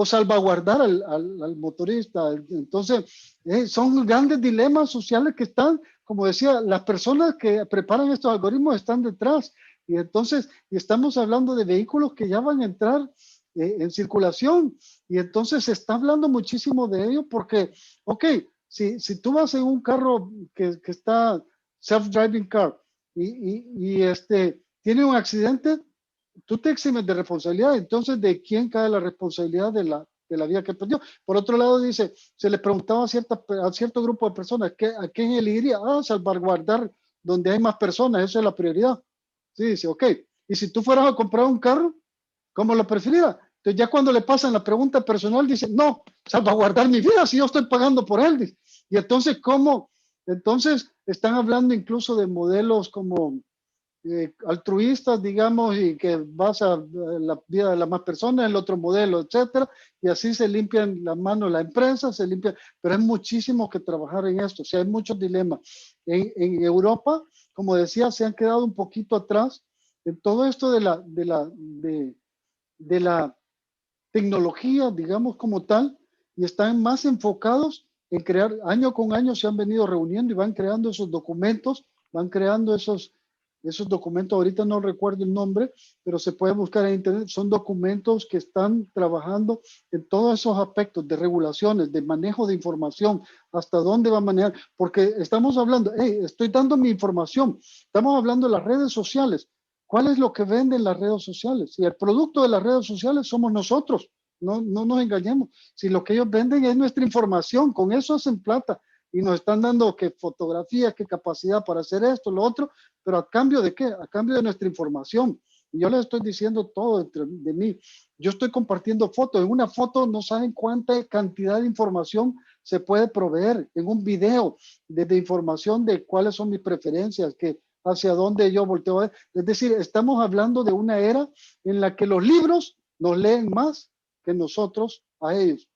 salvaguardar al motorista? Entonces, son grandes dilemas sociales que están, como decía, las personas que preparan estos algoritmos están detrás. Y entonces, estamos hablando de vehículos que ya van a entrar en circulación. Y entonces se está hablando muchísimo de ello porque, ok, si tú vas en un carro que está self-driving car y tiene un accidente, tú te eximes de responsabilidad. Entonces, ¿de quién cae la responsabilidad de la vida que perdió? Por otro lado, dice, se le preguntaba a cierto grupo de personas, ¿a quién elegiría? Salvaguardar donde hay más personas, eso es la prioridad. Sí, dice, ok. Y si tú fueras a comprar un carro, ¿cómo lo preferiría? Entonces, ya cuando le pasan la pregunta personal, dice, no, salvaguardar mi vida si yo estoy pagando por él. Dice. Y entonces, ¿cómo? Entonces, están hablando incluso de modelos como altruistas, digamos, y que basa la vida de las más personas, el otro modelo, etcétera, y así se limpian las manos la empresa, se limpia, pero hay muchísimo que trabajar en esto, o sea, hay muchos dilemas. En Europa, como decía, se han quedado un poquito atrás en todo esto de la tecnología, digamos, como tal, y están más enfocados en crear, año con año se han venido reuniendo y van creando esos documentos, van creando esos documentos, ahorita no recuerdo el nombre, pero se puede buscar en internet, son documentos que están trabajando en todos esos aspectos de regulaciones, de manejo de información, hasta dónde va a manejar, porque estamos hablando, hey, estoy dando mi información, estamos hablando de las redes sociales. ¿Cuál es lo que venden las redes sociales? Y el producto de las redes sociales somos nosotros. No nos engañemos. Si lo que ellos venden es nuestra información, con eso hacen plata. Y nos están dando que fotografía, que capacidad para hacer esto, lo otro. Pero ¿a cambio de qué? A cambio de nuestra información. Y yo les estoy diciendo todo de mí. Yo estoy compartiendo fotos. En una foto no saben cuánta cantidad de información se puede proveer. En un video de información de cuáles son mis preferencias, que hacia dónde yo volteo a ver. Es decir, estamos hablando de una era en la que los libros nos leen más que nosotros a ellos.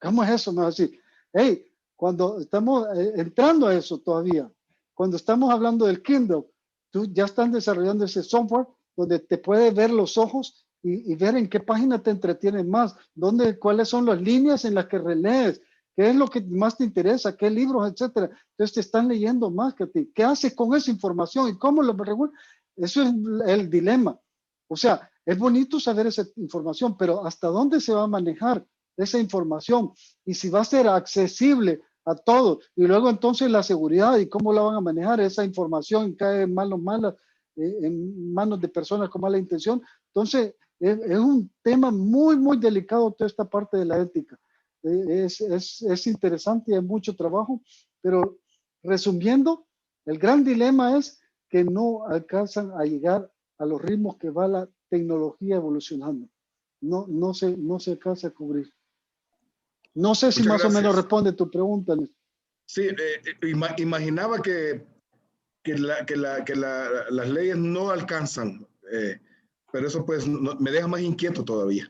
¿Cómo es eso? Me va a decir, hey, cuando estamos entrando a eso todavía, cuando estamos hablando del Kindle, tú ya están desarrollando ese software donde te puede ver los ojos y ver en qué página te entretienen más, cuáles son las líneas en las que relees, qué es lo que más te interesa, qué libros, etcétera. Entonces te están leyendo más que a ti. ¿Qué haces con esa información y cómo lo regulas? Eso es el dilema. O sea, es bonito saber esa información, pero ¿hasta dónde se va a manejar esa información? Y si va a ser accesible a todos. Y luego entonces la seguridad y cómo la van a manejar esa información cae en manos en manos de personas con mala intención. Entonces, es un tema muy, muy delicado toda esta parte de la ética. Es interesante y hay mucho trabajo, pero resumiendo, el gran dilema es que no alcanzan a llegar a los ritmos que va la tecnología evolucionando. No se alcanza a cubrir. No sé si Muchas más gracias. o menos responde tu pregunta. Sí, imaginaba que las leyes no alcanzan, pero eso pues me deja más inquieto todavía.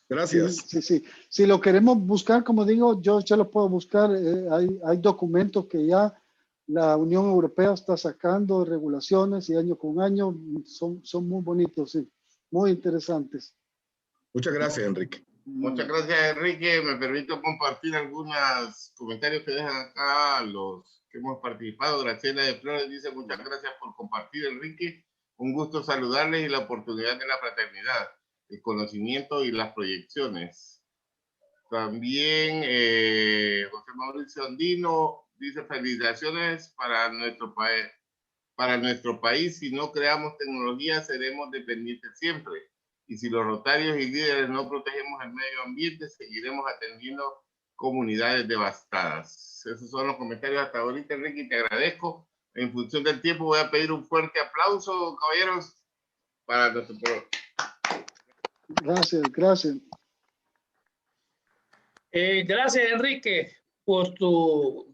Gracias. Sí. Si lo queremos buscar, como digo, yo ya lo puedo buscar. Hay documentos que ya la Unión Europea está sacando, regulaciones, y año con año son muy bonitos, sí, muy interesantes. Muchas gracias, Enrique. Muchas gracias, Enrique. Me permito compartir algunos comentarios que dejan acá los que hemos participado. Graciela de Flores dice: muchas gracias por compartir, Enrique. Un gusto saludarles y la oportunidad de la fraternidad, el conocimiento y las proyecciones. También José Mauricio Andino dice: felicitaciones para nuestro país. Para nuestro país, si no creamos tecnología, seremos dependientes siempre. Y si los rotarios y líderes no protegemos el medio ambiente, seguiremos atendiendo comunidades devastadas. Esos son los comentarios hasta ahorita, Enrique, te agradezco. En función del tiempo voy a pedir un fuerte aplauso, caballeros, para nuestro programa. Gracias, gracias. Gracias, Enrique, por tu,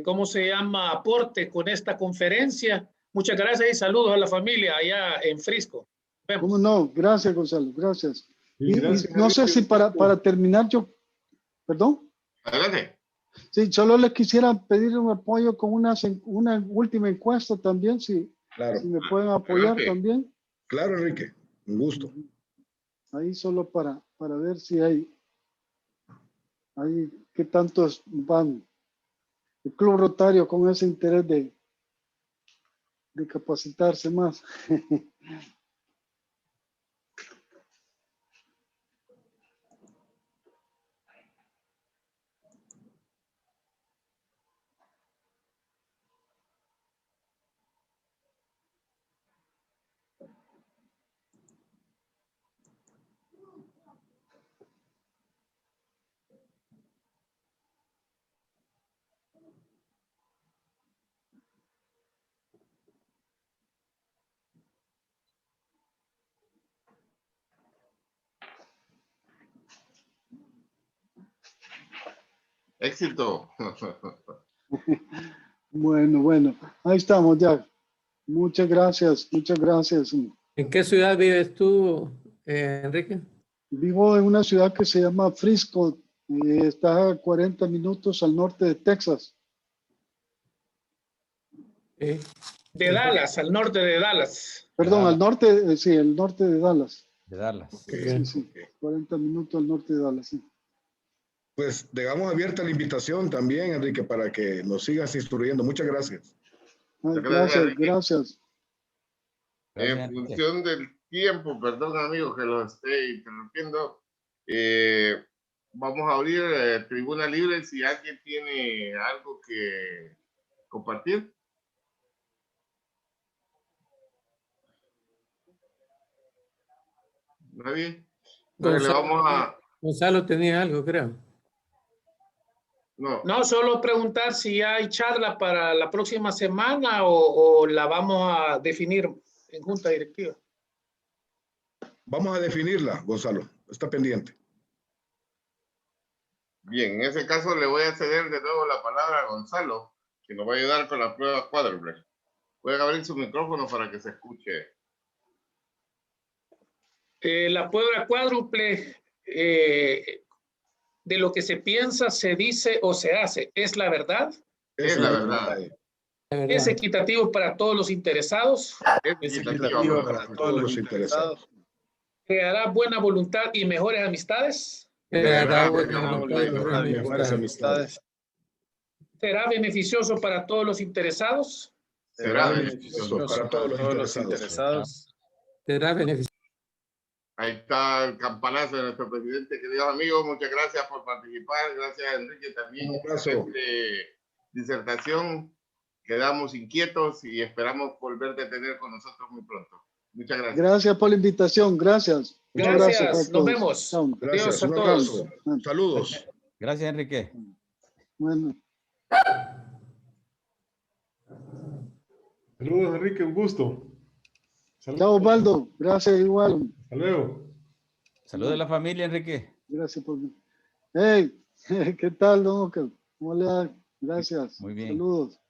¿cómo se llama?, aporte con esta conferencia. Muchas gracias y saludos a la familia allá en Frisco. Vemos. ¿Cómo no? Gracias, Gonzalo, gracias. Sí, gracias, y no sé Enrique. si para terminar yo, perdón. Adelante. Sí, solo les quisiera pedir un apoyo con una última encuesta también, si me pueden apoyar Adelante. también. Claro, Enrique, un gusto. Ahí solo para ver si hay qué tantos van el Club Rotario con ese interés de capacitarse más. Éxito. Bueno, ahí estamos ya. Muchas gracias, muchas gracias. ¿En qué ciudad vives tú, Enrique? Vivo en una ciudad que se llama Frisco, y está a 40 minutos al norte de Texas. De Dallas, al norte de Dallas. Perdón, al norte, sí, el norte de Dallas. De Dallas. Sí, sí, 40 minutos al norte de Dallas, sí. Pues dejamos abierta la invitación también, Enrique, para que nos sigas instruyendo. Muchas gracias. Gracias, gracias. En función del tiempo, perdón amigos que los esté interrumpiendo, vamos a abrir tribuna libre si alguien tiene algo que compartir. ¿Nadie? Entonces le vamos a... Gonzalo tenía algo, creo. No, solo preguntar si hay charla para la próxima semana o la vamos a definir en junta directiva. Vamos a definirla, Gonzalo. Está pendiente. Bien, en ese caso le voy a ceder de nuevo la palabra a Gonzalo, que nos va a ayudar con la prueba cuádruple. Voy a abrir su micrófono para que se escuche. La prueba cuádruple, de lo que se piensa, se dice o se hace, ¿es la verdad? Es la verdad. ¿Es equitativo para todos los interesados? Es equitativo para todos los interesados. ¿Creará buena voluntad y mejores amistades? Creará buena voluntad y mejores amistades. ¿Será beneficioso para todos los interesados? Será beneficioso para todos los interesados. Será beneficioso. Ahí está el campanazo de nuestro presidente, queridos amigos. Muchas gracias por participar. Gracias, Enrique, también. Un abrazo. Disertación. Quedamos inquietos y esperamos volverte a tener con nosotros muy pronto. Muchas gracias. Gracias por la invitación. Gracias. Muchas Gracias. a Nos todos. vemos. Chao. Gracias. Adiós a Un todos. abrazo. Saludos. Gracias, Enrique. Bueno. Saludos, Enrique, un gusto. Saludos. Chao, Osvaldo. Gracias igual. Hasta luego. Saludos a la familia, Enrique. Gracias por... Hey, ¿qué tal, don Oscar? ¿Cómo le va? Gracias. Muy bien. Saludos.